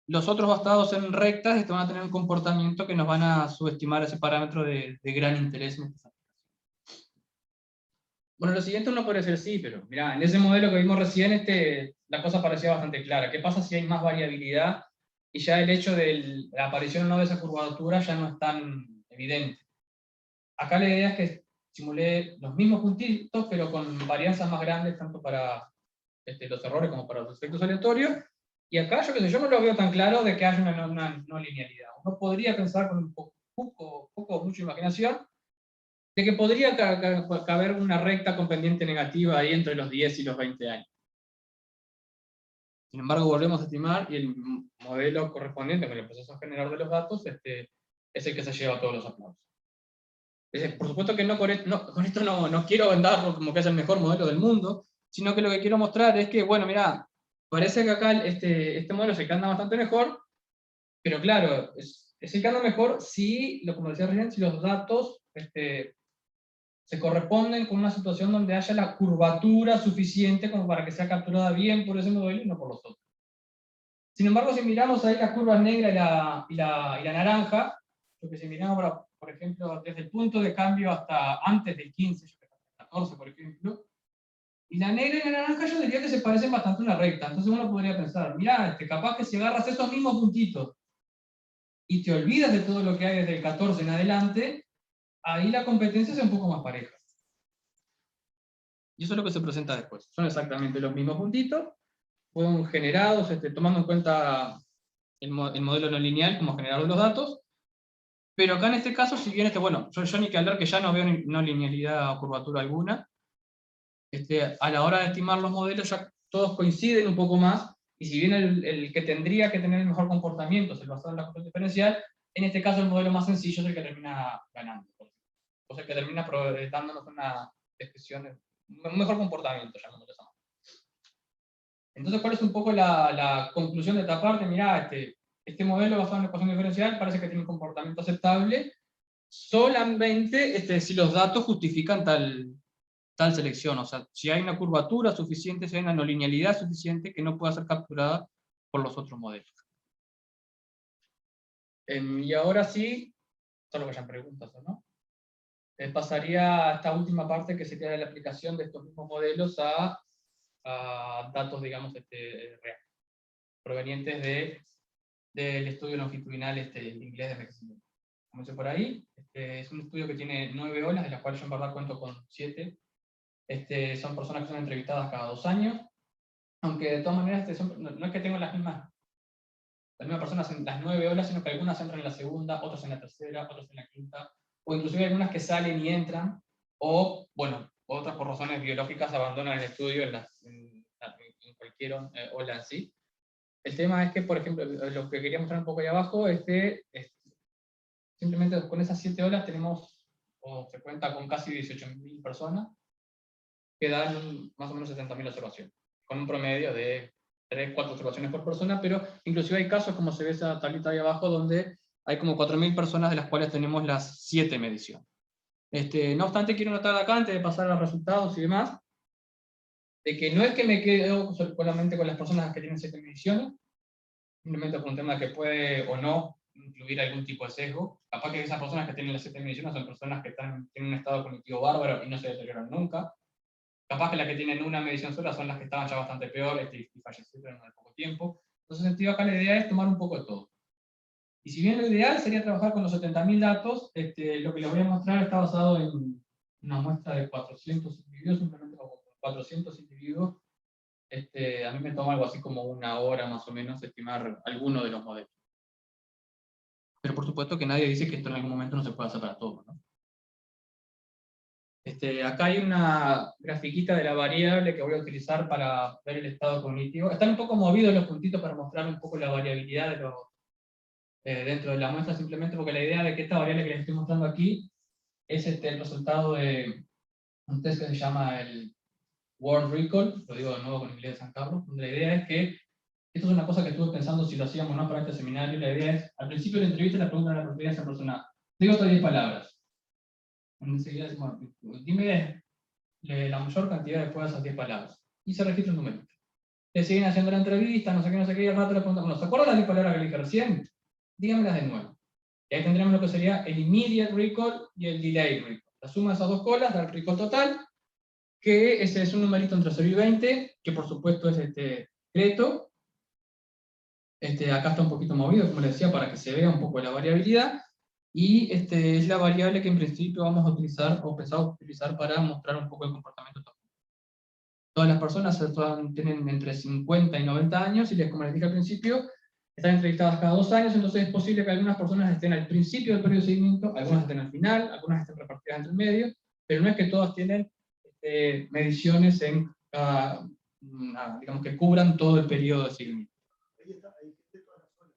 los otros basados en rectas van a tener un comportamiento que nos van a subestimar ese parámetro de gran interés en estas aplicaciones. Bueno, lo siguiente uno puede decir sí, pero mira, en ese modelo que vimos recién, la cosa parecía bastante clara. ¿Qué pasa si hay más variabilidad y ya el hecho de la aparición o no de esa curvatura ya no es tan evidente? Acá la idea es que simulé los mismos puntitos, pero con varianzas más grandes, tanto para los errores como para los efectos aleatorios. Y acá yo no lo veo tan claro de que haya una no linealidad. Uno podría pensar con un poco mucha imaginación de que podría caber una recta con pendiente negativa ahí entre los 10 y los 20 años. Sin embargo, volvemos a estimar y el modelo correspondiente con el proceso general de los datos es el que se lleva todos los aplausos. Por supuesto que con esto no quiero venderlo como que es el mejor modelo del mundo, sino que lo que quiero mostrar es que, bueno, mira, parece que acá este modelo se anda bastante mejor, pero claro, es el que anda mejor si, como decía recién, si los datos se corresponden con una situación donde haya la curvatura suficiente como para que sea capturada bien por ese modelo y no por los otros. Sin embargo, si miramos ahí las curvas negra y la naranja, lo que se miraba, por ejemplo, desde el punto de cambio hasta antes del 15, 14, por ejemplo, y la negra y la naranja yo diría que se parecen bastante a una recta. Entonces uno podría pensar, mirá, capaz que si agarras esos mismos puntitos y te olvidas de todo lo que hay desde el 14 en adelante, ahí la competencia es un poco más pareja. Y eso es lo que se presenta después. Son exactamente los mismos puntitos, fueron generados tomando en cuenta el modelo no lineal como generador de los datos, pero acá en este caso, si bien, bueno, yo ni que hablar que ya no veo no linealidad o curvatura alguna, a la hora de estimar los modelos ya todos coinciden un poco más, y si bien el que tendría que tener el mejor comportamiento es el basado en la constante diferencial, en este caso el modelo más sencillo es el que termina ganando, o sea, el que termina dándonos una descripción, un mejor comportamiento, llamémoslo de esa manera. Entonces, ¿cuál es un poco la conclusión de esta parte? Mirá, este modelo basado en la ecuación diferencial parece que tiene un comportamiento aceptable, solamente si los datos justifican tal selección, o sea, si hay una curvatura suficiente, si hay una no linealidad suficiente que no pueda ser capturada por los otros modelos. Y ahora sí, solo que hayan preguntas o no, pasaría a esta última parte que sería la aplicación de estos mismos modelos a datos, digamos, reales, provenientes del estudio longitudinal inglés de envejecimiento. Como dice por ahí, es un estudio que tiene 9 olas, de las cuales yo en verdad cuento con 7. Son personas que son entrevistadas cada 2 años, aunque de todas maneras no es que tengan las mismas personas en las 9 olas, sino que algunas entran en la segunda, otras en la tercera, otras en la quinta, o inclusive algunas que salen y entran, o, bueno, otras por razones biológicas abandonan el estudio en cualquier ola en sí. El tema es que, por ejemplo, lo que quería mostrar un poco ahí abajo es que simplemente con esas 7 olas tenemos, o se cuenta con casi 18.000 personas, que dan más o menos 70.000 observaciones, con un promedio de 3-4 observaciones por persona, pero inclusive hay casos, como se ve esa tablita ahí abajo, donde hay como 4.000 personas de las cuales tenemos las 7 mediciones. No obstante, quiero notar acá, antes de pasar a los resultados y demás, de que no es que me quedo solamente con las personas que tienen 7 mediciones, simplemente por un tema que puede o no incluir algún tipo de sesgo. Capaz que esas personas que tienen las 7 mediciones son personas que tienen un estado cognitivo bárbaro y no se deterioran nunca. Capaz que las que tienen una medición sola son las que estaban ya bastante peor y fallecieron en poco tiempo. Entonces, en sentido, acá la idea es tomar un poco de todo. Y si bien lo ideal sería trabajar con los 70.000 datos, lo que les voy a mostrar está basado en una muestra de 400 individuos, simplemente con 400 individuos. A mí me toma algo así como 1 hora más o menos estimar alguno de los modelos. Pero por supuesto que nadie dice que esto en algún momento no se puede hacer para todos, ¿no? Acá hay una grafiquita de la variable que voy a utilizar para ver el estado cognitivo. Están un poco movidos los puntitos para mostrar un poco la variabilidad dentro de la muestra, simplemente porque la idea de que esta variable que les estoy mostrando aquí es el resultado de un test que se llama el World Recall, lo digo de nuevo con inglés de San Carlos, donde la idea es que, esto es una cosa que estuve pensando si lo hacíamos o no para este seminario, la idea es, al principio de la entrevista le preguntan a la propiedad de esa persona, digo hasta 10 palabras. Enseguida decimos, dime la mayor cantidad después de esas 10 palabras. Y se registra un número. Le siguen haciendo la entrevista, no sé qué, y al rato le preguntan, bueno, ¿se acuerdan las 10 palabras que le dije recién? Dígamelas de nuevo. Y ahí tendremos lo que sería el immediate recall y el delay recall. La suma de esas dos colas da el recall total, que ese es un numerito entre 0 y 20, que por supuesto es secreto. Acá está un poquito movido, como les decía, para que se vea un poco la variabilidad. Y es la variable que en principio vamos a utilizar, o pensamos utilizar para mostrar un poco el comportamiento. Todas las personas tienen entre 50 y 90 años, y como les dije al principio, están entrevistadas cada 2 años, entonces es posible que algunas personas estén al principio del periodo de seguimiento, algunas estén al final, algunas estén repartidas entre el medio, pero no es que todas tienen mediciones digamos que cubran todo el periodo de seguimiento. Ahí está, ahí está todas las zonas.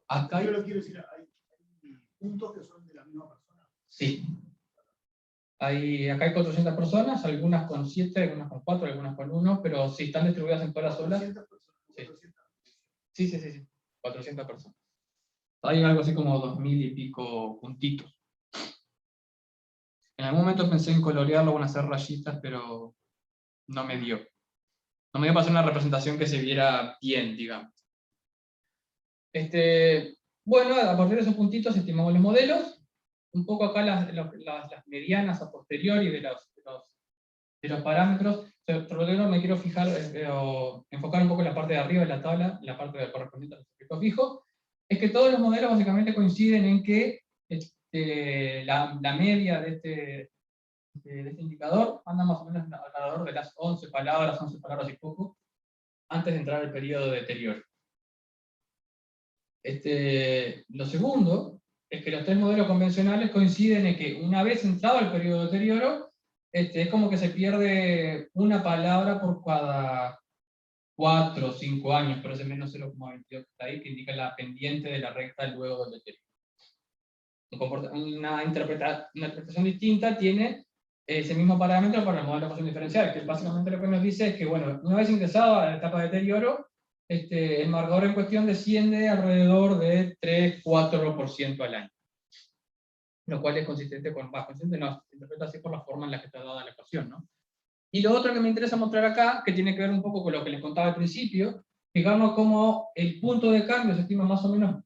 Acá Yo lo quiero decir, hay puntos que son de la misma persona. Sí. Acá hay 400 personas, algunas con 7, algunas con 4, algunas con 1, pero sí, están distribuidas en todas las olas. 400 personas. Sí. 400 personas. Hay algo así como 2.000 y pico puntitos. En algún momento pensé en colorearlo o en hacer rayitas, pero no me dio. No me dio para hacer una representación que se viera bien, digamos. Bueno, a partir de esos puntitos estimamos los modelos. Un poco acá las medianas a posteriori de los parámetros. Sobre todo me quiero fijar, o enfocar un poco en la parte de arriba de la tabla, la parte correspondiente al sujeto fijo. Es que todos los modelos básicamente coinciden en que la media de este indicador anda más o menos alrededor de las 11 palabras y poco, antes de entrar al periodo de deterioro. Lo segundo es que los tres modelos convencionales coinciden en que una vez entrado el periodo de deterioro, es como que se pierde una palabra por cada 4 o 5 años, por ese menos 0,22 que está ahí, que indica la pendiente de la recta luego del deterioro. Una interpretación distinta tiene ese mismo parámetro para el modelo de ecuación diferencial, que básicamente lo que nos dice es que, bueno, una vez ingresado a la etapa de deterioro, el marcador en cuestión desciende alrededor de 3-4% al año. Lo cual es consistente con, consistente no, se interpreta así por la forma en la que está dada la ecuación, ¿no? Y lo otro que me interesa mostrar acá, que tiene que ver un poco con lo que les contaba al principio, digamos cómo el punto de cambio se estima más o menos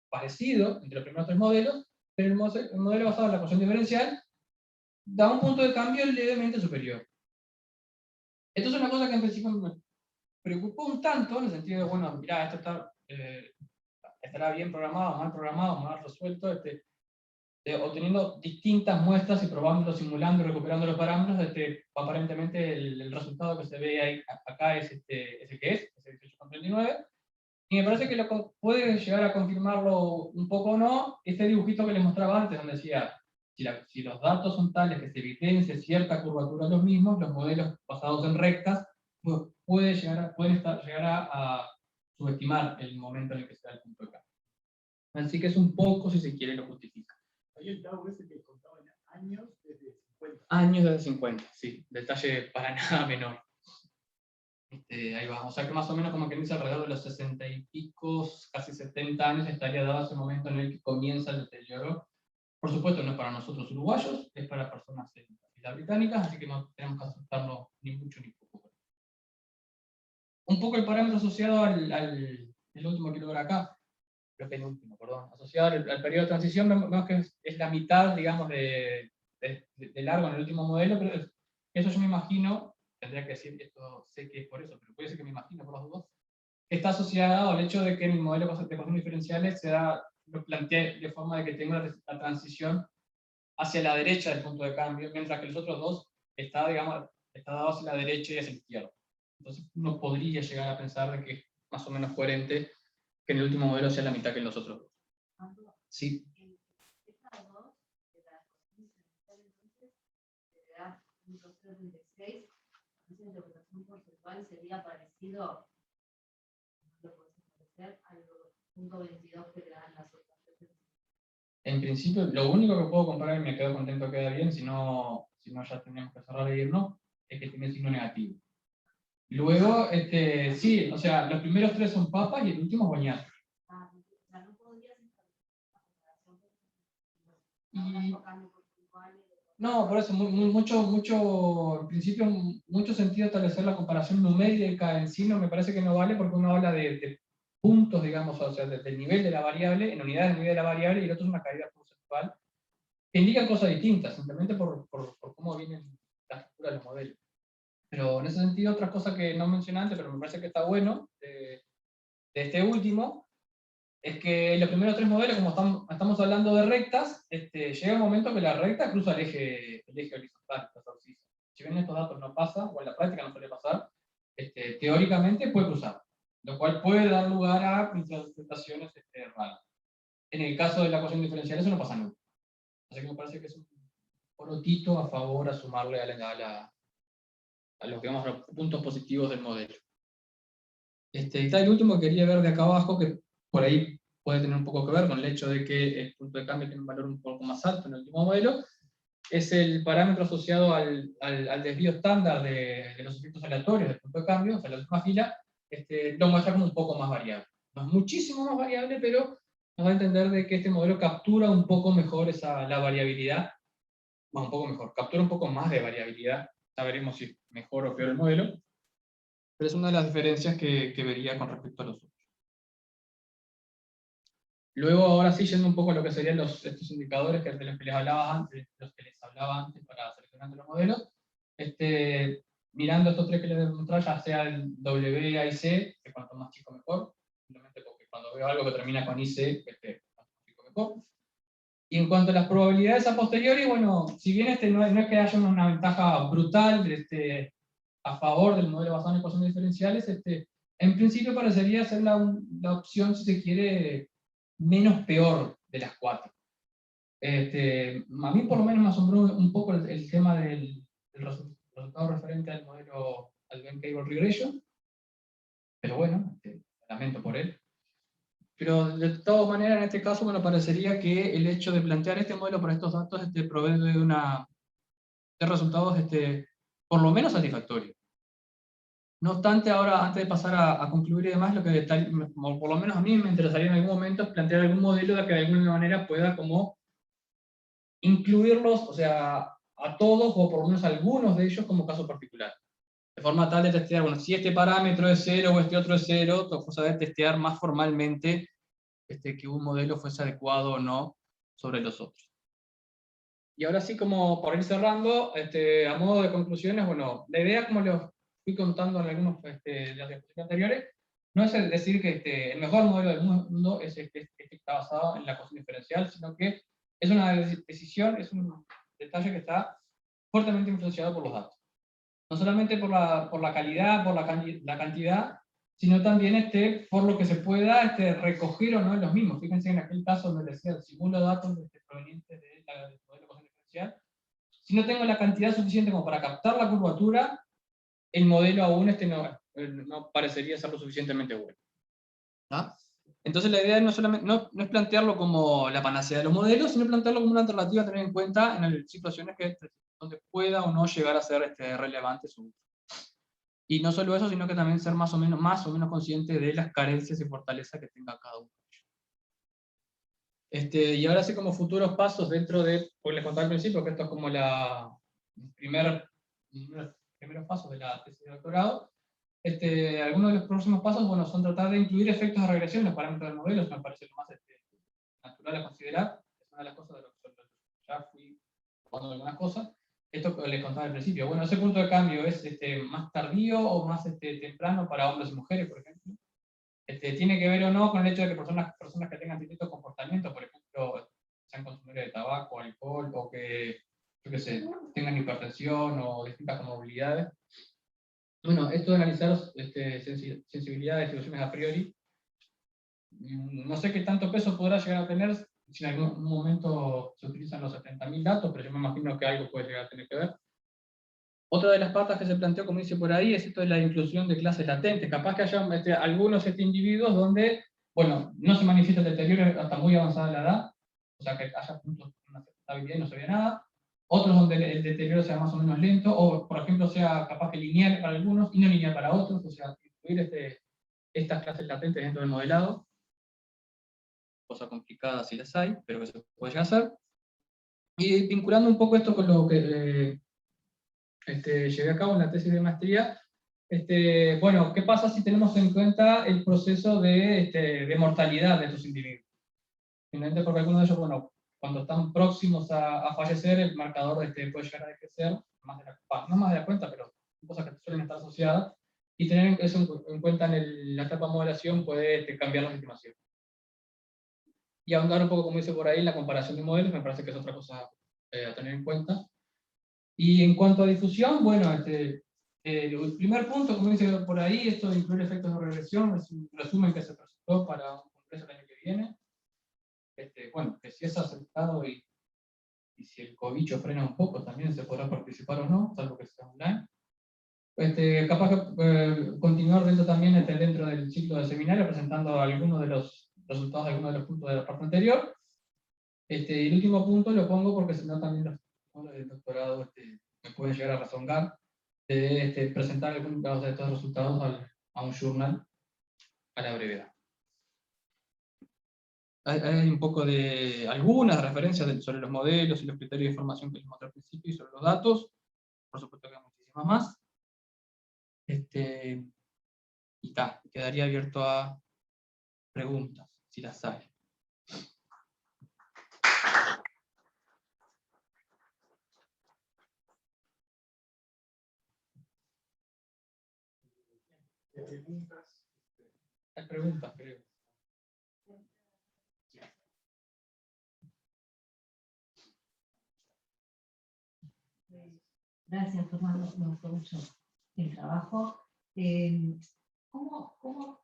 parecido entre los primeros tres modelos, pero el modelo basado en la ecuación diferencial da un punto de cambio levemente superior. Esto es una cosa que en principio me preocupó un tanto, en el sentido de, bueno, mirá, esto estará bien programado, mal resuelto, obteniendo distintas muestras y probándolo, simulando y recuperando los parámetros, aparentemente el resultado que se ve ahí, acá es el que es 18,39, y me parece que puede llegar a confirmarlo un poco o no, este dibujito que les mostraba antes, donde decía, si los datos son tales que se evidencie cierta curvatura de los mismos, los modelos basados en rectas pueden llegar a subestimar el momento en el que se da el punto de cambio. Así que es un poco, si se quiere, lo justifica. Ahí el Tau ese que contaban años desde 50. Años desde 50, sí. Detalle para nada menor. Ahí va. O sea que más o menos como que dice alrededor de los 60 y pico, casi 70 años estaría dado ese momento en el que comienza el deterioro. Por supuesto no es para nosotros uruguayos, es para personas en las islas británicas, así que no tenemos que aceptarlo ni mucho ni poco. Un poco el parámetro asociado el último que logra acá, el penúltimo, perdón, asociado al periodo de transición, vemos que es la mitad, digamos, de largo en el último modelo, pero eso yo me imagino, tendría que decir, esto sé que es por eso, pero puede ser que me imagino por las dudas, está asociado al hecho de que en el modelo de ecuaciones diferenciales lo planteé de forma de que tenga la transición hacia la derecha del punto de cambio, mientras que los otros dos está dado hacia la derecha y hacia la izquierda. Entonces uno podría llegar a pensar de que es más o menos coherente que en el último modelo sea la mitad que en los otros dos. Sí. Estas dos, de la ecuación diferencial, entonces, te da un 0,36, entonces la interpretación porcentual sería parecido, lo puedes establecer, al 0,22 que te dan las otras. En principio, lo único que puedo comparar, y me quedo contento, queda bien, si no ya tenemos que cerrar e irnos, es que tiene signo negativo. Luego, sí, o sea, los primeros tres son papas y el último es boñato. No podrías establecer Y una comparación. no, por eso, en principio, mucho sentido establecer la comparación numérica en sí, no me parece que no vale, porque uno habla de puntos, digamos, o sea, del nivel de la variable, en unidades del nivel de la variable, y el otro es una caída porcentual, que indican cosas distintas, simplemente por cómo viene la estructura de los modelos. Pero en ese sentido, otra cosa que no mencioné antes, pero me parece que está bueno, de este último, es que los primeros tres modelos, como estamos hablando de rectas, llega un momento que la recta cruza el eje horizontal, las abscisas. Si bien estos datos no pasan, o en la práctica no suele pasar, teóricamente puede cruzar, lo cual puede dar lugar a interpretaciones raras. En el caso de la ecuación diferencial eso no pasa nunca. Así que me parece que es un porotito a favor a sumarle a lo que vamos a los puntos positivos del modelo. Y está el último que quería ver de acá abajo, que por ahí puede tener un poco que ver con el hecho de que el punto de cambio tiene un valor un poco más alto en el último modelo, es el parámetro asociado al desvío estándar de los efectos aleatorios del punto de cambio, o sea, la última fila, lo muestra como un poco más variable. No es muchísimo más variable, pero nos da a entender de que este modelo captura un poco mejor la variabilidad, un poco mejor, captura un poco más de variabilidad, ya veremos si mejor o peor el modelo, pero es una de las diferencias que vería con respecto a los otros. Luego, ahora sí, yendo un poco a lo que serían estos indicadores de los que les hablaba antes, para seleccionar los modelos, mirando estos tres que les voy a mostrar, ya sea el W, A y C, que cuanto más chico mejor, simplemente porque cuando veo algo que termina con IC, cuanto más chico mejor. Y en cuanto a las probabilidades a posteriori, bueno, si bien no es que haya una ventaja brutal a favor del modelo basado en ecuaciones diferenciales, en principio parecería ser la opción, si se quiere, menos peor de las cuatro. A mí por lo menos me asombró un poco el tema del resultado referente al modelo, al Venn Cable Regression, pero bueno, lamento por él. Pero de todas maneras, en este caso, bueno, parecería que el hecho de plantear este modelo para estos datos provee de resultados por lo menos satisfactorios. No obstante, ahora, antes de pasar a concluir y demás, lo que por lo menos a mí me interesaría en algún momento es plantear algún modelo de que de alguna manera pueda como incluirlos, o sea, a todos o por lo menos a algunos de ellos como caso particular. De forma tal de testear, bueno, si este parámetro es 0 o este otro es 0, cosa de testear más formalmente que un modelo fuese adecuado o no sobre los otros. Y ahora sí, como por ir cerrando, a modo de conclusiones, bueno, la idea, como les fui contando en algunos de las diapositivas anteriores, no es decir que el mejor modelo del mundo es que está basado en la ecuación diferencial, sino que es una decisión, es un detalle que está fuertemente influenciado por los datos. No solamente por la calidad, por la cantidad, sino también por lo que se pueda recoger o no en los mismos. Fíjense en aquel caso donde decía, simulo datos provenientes del modelo de ecuación diferencial. Si no tengo la cantidad suficiente como para captar la curvatura, el modelo aún no parecería ser lo suficientemente bueno. ¿Ah? Entonces la idea no es plantearlo como la panacea de los modelos, sino plantearlo como una alternativa a tener en cuenta en situaciones donde pueda o no llegar a ser relevante su uso. Y no solo eso, sino que también ser más o menos consciente de las carencias y fortalezas que tenga cada uno. Y ahora sí, como futuros pasos dentro de, pues les contaba al principio que esto es como los primeros pasos de la tesis de doctorado. Algunos de los próximos pasos, bueno, son tratar de incluir efectos de regresión en los parámetros del modelo, que me parece lo más natural a considerar. Es una de las cosas de lo que ya fui jugando algunas cosas. Esto que les contaba al principio. Bueno, ese punto de cambio es más tardío o más temprano para hombres y mujeres, por ejemplo. Tiene que ver o no con el hecho de que personas que tengan distintos comportamientos, por ejemplo, sean consumidores de tabaco, alcohol, o que, yo qué sé, tengan hipertensión o distintas comorbilidades. Bueno, esto de analizar sensibilidades y situaciones a priori, no sé qué tanto peso podrá llegar a tener si en algún momento se utilizan los 70.000 datos, pero yo me imagino que algo puede llegar a tener que ver. Otra de las patas que se planteó, como dice por ahí, es esto de la inclusión de clases latentes. Capaz que haya algunos individuos donde, bueno, no se manifiesta el deterioro hasta muy avanzada la edad, o sea que haya puntos de una cierta estabilidad y no se vea nada. Otros donde el deterioro sea más o menos lento, o por ejemplo sea capaz que lineal para algunos y no lineal para otros, o sea, incluir estas clases latentes dentro del modelado. Cosa complicada si las hay, pero que se puede llegar a hacer. Y vinculando un poco esto con lo que llevé a cabo en la tesis de maestría, bueno, ¿qué pasa si tenemos en cuenta el proceso de mortalidad de estos individuos? Finalmente, porque algunos de ellos, bueno, cuando están próximos a fallecer, el marcador puede llegar a decrecer, no más de la cuenta, pero cosas que suelen estar asociadas, y tener eso en cuenta en la etapa de modelación puede cambiar las estimaciones. Y ahondar un poco, como dice por ahí, en la comparación de modelos, me parece que es otra cosa a tener en cuenta. Y en cuanto a difusión, bueno, el primer punto, como dice por ahí, esto de incluir efectos de regresión, es un resumen que se presentó para un congreso el año que viene. Bueno, que si es aceptado y si el cobicho frena un poco, también se podrá participar o no, salvo que sea online. Capaz que continuar también dentro del ciclo de seminario, presentando algunos de los resultados de algunos de los puntos de la parte anterior. Y el último punto lo pongo porque si no también los del doctorado me pueden llegar a rezongar de presentar algunos de estos resultados a un journal a la brevedad. Hay un poco de algunas referencias sobre los modelos y los criterios de información que les mostré al principio y sobre los datos. Por supuesto que hay muchísimas más. Y quedaría abierto a preguntas, si las hay. Preguntas. Hay preguntas, creo. Gracias, Tomás, me gustó mucho el trabajo. ¿Cómo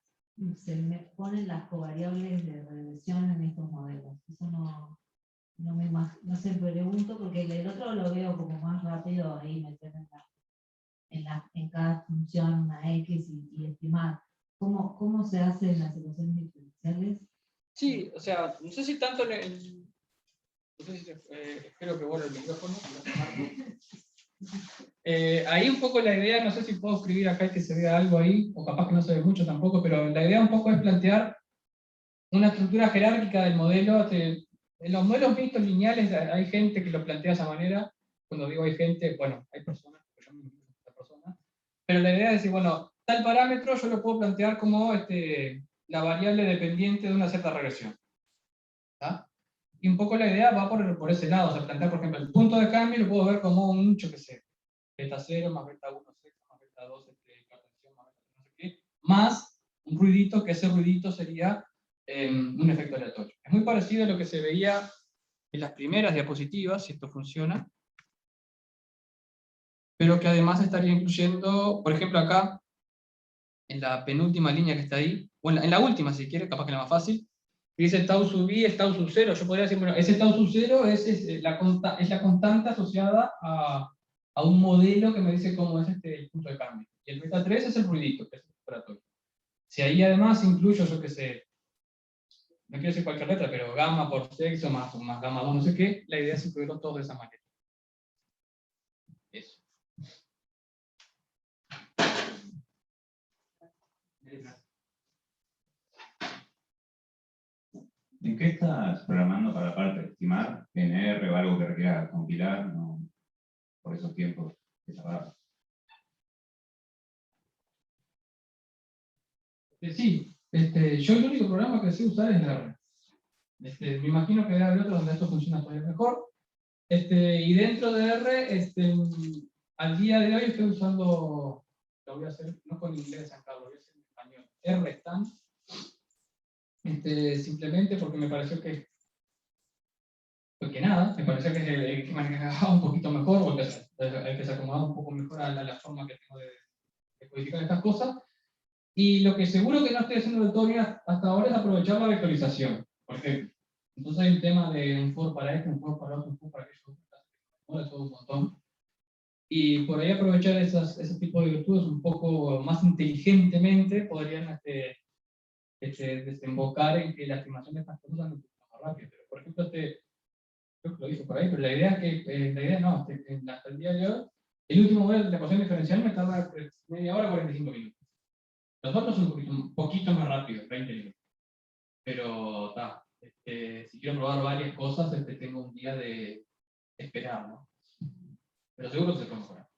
se me ponen las covariables de regresión en estos modelos? Eso no se pregunto, porque el otro lo veo como más rápido ahí meter en cada función una X y estimar. ¿Cómo se hace en las ecuaciones diferenciales? Sí, o sea, no sé si tanto no sé si espero que vuelva el micrófono. Ahí un poco la idea, no sé si puedo escribir acá y que se vea algo ahí, o capaz que no se ve mucho tampoco, pero la idea un poco es plantear una estructura jerárquica del modelo. En los modelos mixtos lineales hay gente que lo plantea de esa manera. Cuando digo hay gente, bueno, hay personas, pero la idea es decir, bueno, tal parámetro yo lo puedo plantear como la variable dependiente de una cierta regresión. ¿Tá? Y un poco la idea va por ese lado, o sea, plantear, por ejemplo, el punto de cambio lo puedo ver como un, yo qué sé, beta 0 más beta 1 sexta más beta 2 hipertensión más beta no sé qué, más un ruidito, que ese ruidito sería un efecto aleatorio. Es muy parecido a lo que se veía en las primeras diapositivas, si esto funciona, pero que además estaría incluyendo, por ejemplo, acá, en la penúltima línea que está ahí, o en la última si quiere, capaz que es la más fácil, dice tau sub i es tau sub 0. Yo podría decir, bueno, ese tau sub 0 es la constante asociada a un modelo que me dice cómo es el punto de cambio. Y el beta 3 es el ruidito, que es el operatorio. Si ahí además incluyo, yo qué sé, no quiero decir cualquier letra, pero gamma por sexo más gamma 2, no sé qué, la idea es incluirlo todo de esa manera. Eso. ¿En qué estás programando para la parte de estimar? ¿En R o algo que requiera compilar? No, por esos tiempos que tardaba. Sí, yo el único programa que sé usar es R. Me imagino que debe haber otros donde esto funciona todavía mejor. Y dentro de R, al día de hoy estoy usando, lo voy a hacer no con inglés acá, lo voy a hacer en español, RSTAN. Simplemente porque me pareció que nada, me pareció que es el que manejaba un poquito mejor, o el que se acomodaba un poco mejor a la forma que tengo de codificar estas cosas. Y lo que seguro que no estoy haciendo del todo bien hasta ahora es aprovechar la vectorización, por ejemplo. Entonces hay un tema de un for para esto, un for para otro, un for para aquello, de todo un montón. Y por ahí aprovechar ese tipo de virtudes un poco más inteligentemente podrían desembocar en que la estimación de estas cosas no es más rápida. Pero por ejemplo, creo que lo dije por ahí, pero la idea es que, la idea no, hasta el día de hoy, el último modelo de la ecuación diferencial me tarda media hora, 45 minutos. Los otros son un poquito más rápidos, 20 minutos. Pero si quiero probar varias cosas, tengo un día de esperar, ¿no? Pero seguro que se puede mejorar.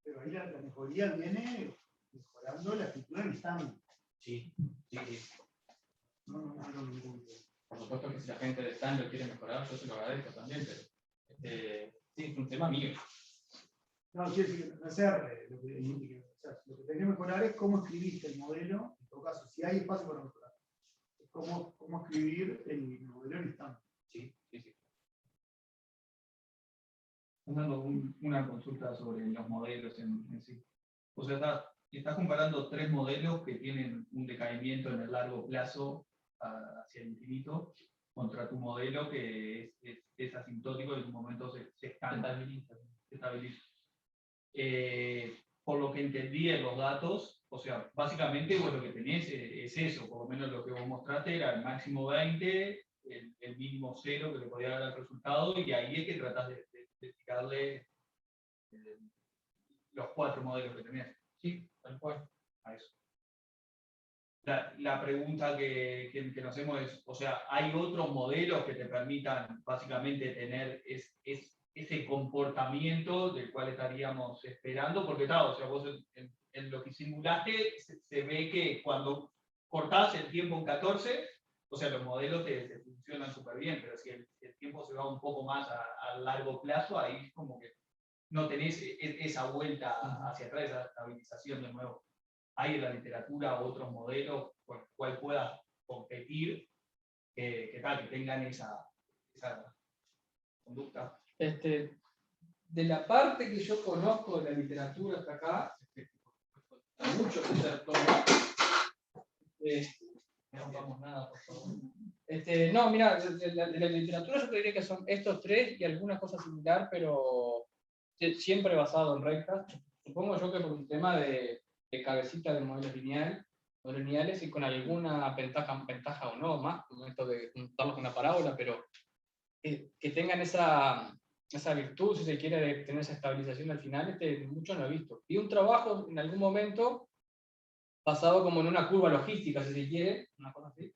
Pero ahí la mejoría viene mejorando la escritura en stand. Sí. No. Por supuesto que si la gente de Stan lo quiere mejorar, yo se lo agradezco también, pero sí, es un tema mío. No, quiero decir que no es R. Lo que tenés que mejorar es cómo escribiste el modelo, en todo caso, si hay espacio para mejorar. Es cómo escribir el modelo en stand. Sí. Estoy dando una consulta sobre los modelos en sí. O sea, estás comparando tres modelos que tienen un decaimiento en el largo plazo hacia el infinito contra tu modelo que es asintótico y en un momento se estabiliza. Por lo que entendí en los datos, o sea, básicamente vos lo que tenés es eso, por lo menos lo que vos mostraste era el máximo 20, el mínimo 0 que le podía dar al resultado, y ahí es que tratás de explicarle los cuatro modelos que tenés. Sí, tal cual, a eso. La pregunta que nos hacemos es, o sea, ¿hay otros modelos que te permitan básicamente tener ese comportamiento del cual estaríamos esperando? Porque claro, o sea, vos en lo que simulaste se ve que cuando cortás el tiempo en 14, o sea, los modelos te funcionan súper bien, pero si el tiempo se va un poco más a largo plazo, ahí como que no tenés esa vuelta hacia atrás, esa estabilización de nuevo. Hay en la literatura otros modelos con los cuales puedas competir que tengan esa conducta. De la parte que yo conozco de la literatura hasta acá, hay mucho que se retoma. No rompamos nada, por favor. No, mira, de la literatura yo te diría que son estos tres y alguna cosa similar, pero siempre basado en rectas. Supongo yo que por un tema de cabecita de modelos lineales y con alguna ventaja o no, más, como esto de juntarlos con una parábola, pero que tengan esa virtud, si se quiere, de tener esa estabilización al final, mucho no he visto. Vi un trabajo en algún momento basado como en una curva logística, si se quiere, una cosa así.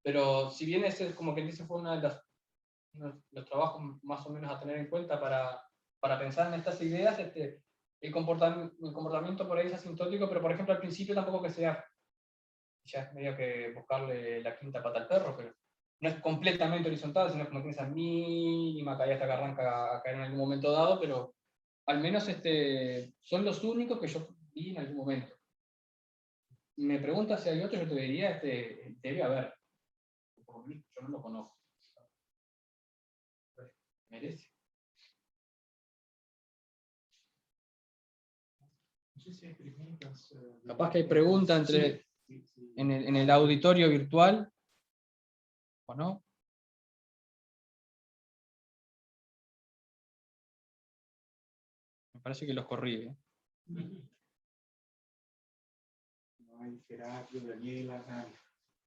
Pero si bien ese, como que dice, fue uno de los trabajos más o menos a tener en cuenta para pensar en estas ideas, el comportamiento por ahí es asintótico, pero por ejemplo al principio tampoco que sea, ya es medio que buscarle la quinta pata al perro, pero no es completamente horizontal, sino como que esa mínima caída hasta que arranca a caer en algún momento dado, pero al menos son los únicos que yo vi en algún momento. Me preguntas si hay otro, yo te diría, debe haber. Por lo menos yo no lo conozco. ¿Merece? No sé si hay preguntas. Capaz que hay preguntas en el auditorio virtual, ¿o no? Me parece que los corrí, ¿eh? No hay Gerardo, Daniela, nadie.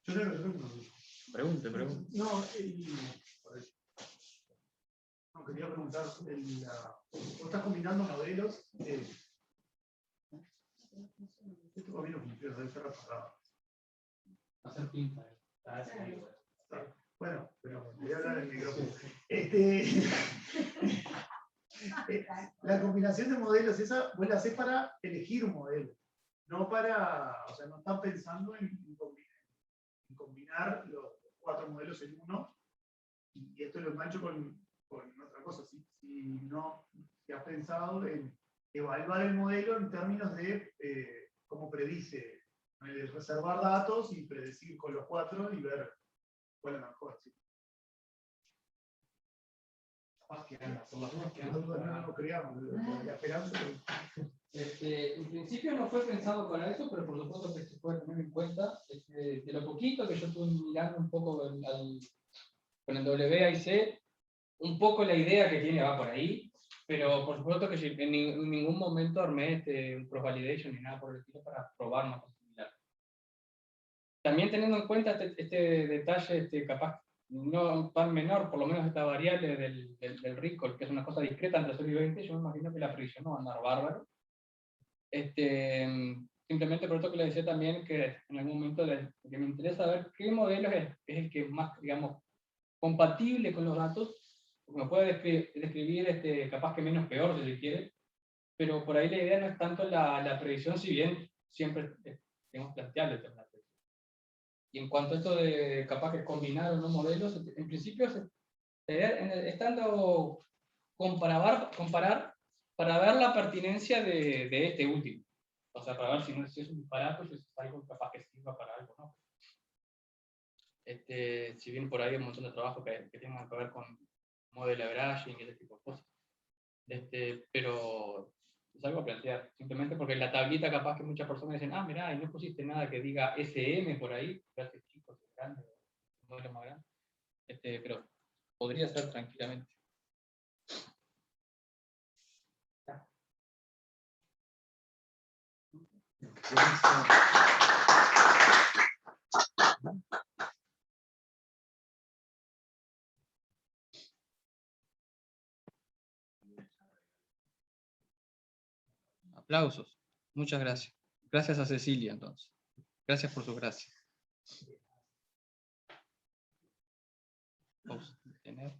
Yo creo que Pregunte. no, no, quería preguntar, vos estás combinando modelos. Esto va bien o funciona, debe estar apagado. Hacer pinta. Bueno, pero voy a hablar en el micrófono. La combinación de modelos, esa vos la hacés para elegir un modelo, no para, o sea, no están pensando en combinar los 4 modelos en uno, y esto lo engancho con otra cosa. Si has pensado en evaluar el modelo en términos de cómo predice, reservar datos y predecir con los 4 y ver cuál es mejor. ¿Sí? No lo creamos, la esperanza. En principio no fue pensado para eso, pero por supuesto que se puede tener en cuenta. De lo poquito que yo estuve mirando un poco con el WAIC, un poco la idea que tiene va por ahí, pero por supuesto que en ningún momento armé un cross-validation ni nada por el estilo para probar una cosa similar. También teniendo en cuenta este detalle, capaz no tan menor, por lo menos esta variable del recall, que es una cosa discreta entre 0 y 20, yo me imagino que la predicción no va a andar bárbaro. Simplemente por esto que le decía también que en algún momento que me interesa ver qué modelo es el que más, digamos, compatible con los datos, porque me puede describir capaz que menos peor si se quiere, pero por ahí la idea no es tanto la predicción, si bien siempre tenemos planteable el tema de la predicción. Y en cuanto a esto de capaz que combinar unos modelos, en principio estando comparar para ver la pertinencia de este último. O sea, para ver si es un disparate, si es algo capaz que sirva para algo, ¿no? Si bien por ahí hay un montón de trabajo que tengan que ver con model averaging y ese tipo de cosas. Pero es algo a plantear, simplemente porque en la tablita capaz que muchas personas dicen, ah, mirá, y no pusiste nada que diga SM por ahí, gracias chicos, es grande, un modelo más grande. Pero podría ser tranquilamente. Aplausos. Muchas gracias. Gracias a Cecilia, entonces. Gracias por su gracia. Vamos a tener.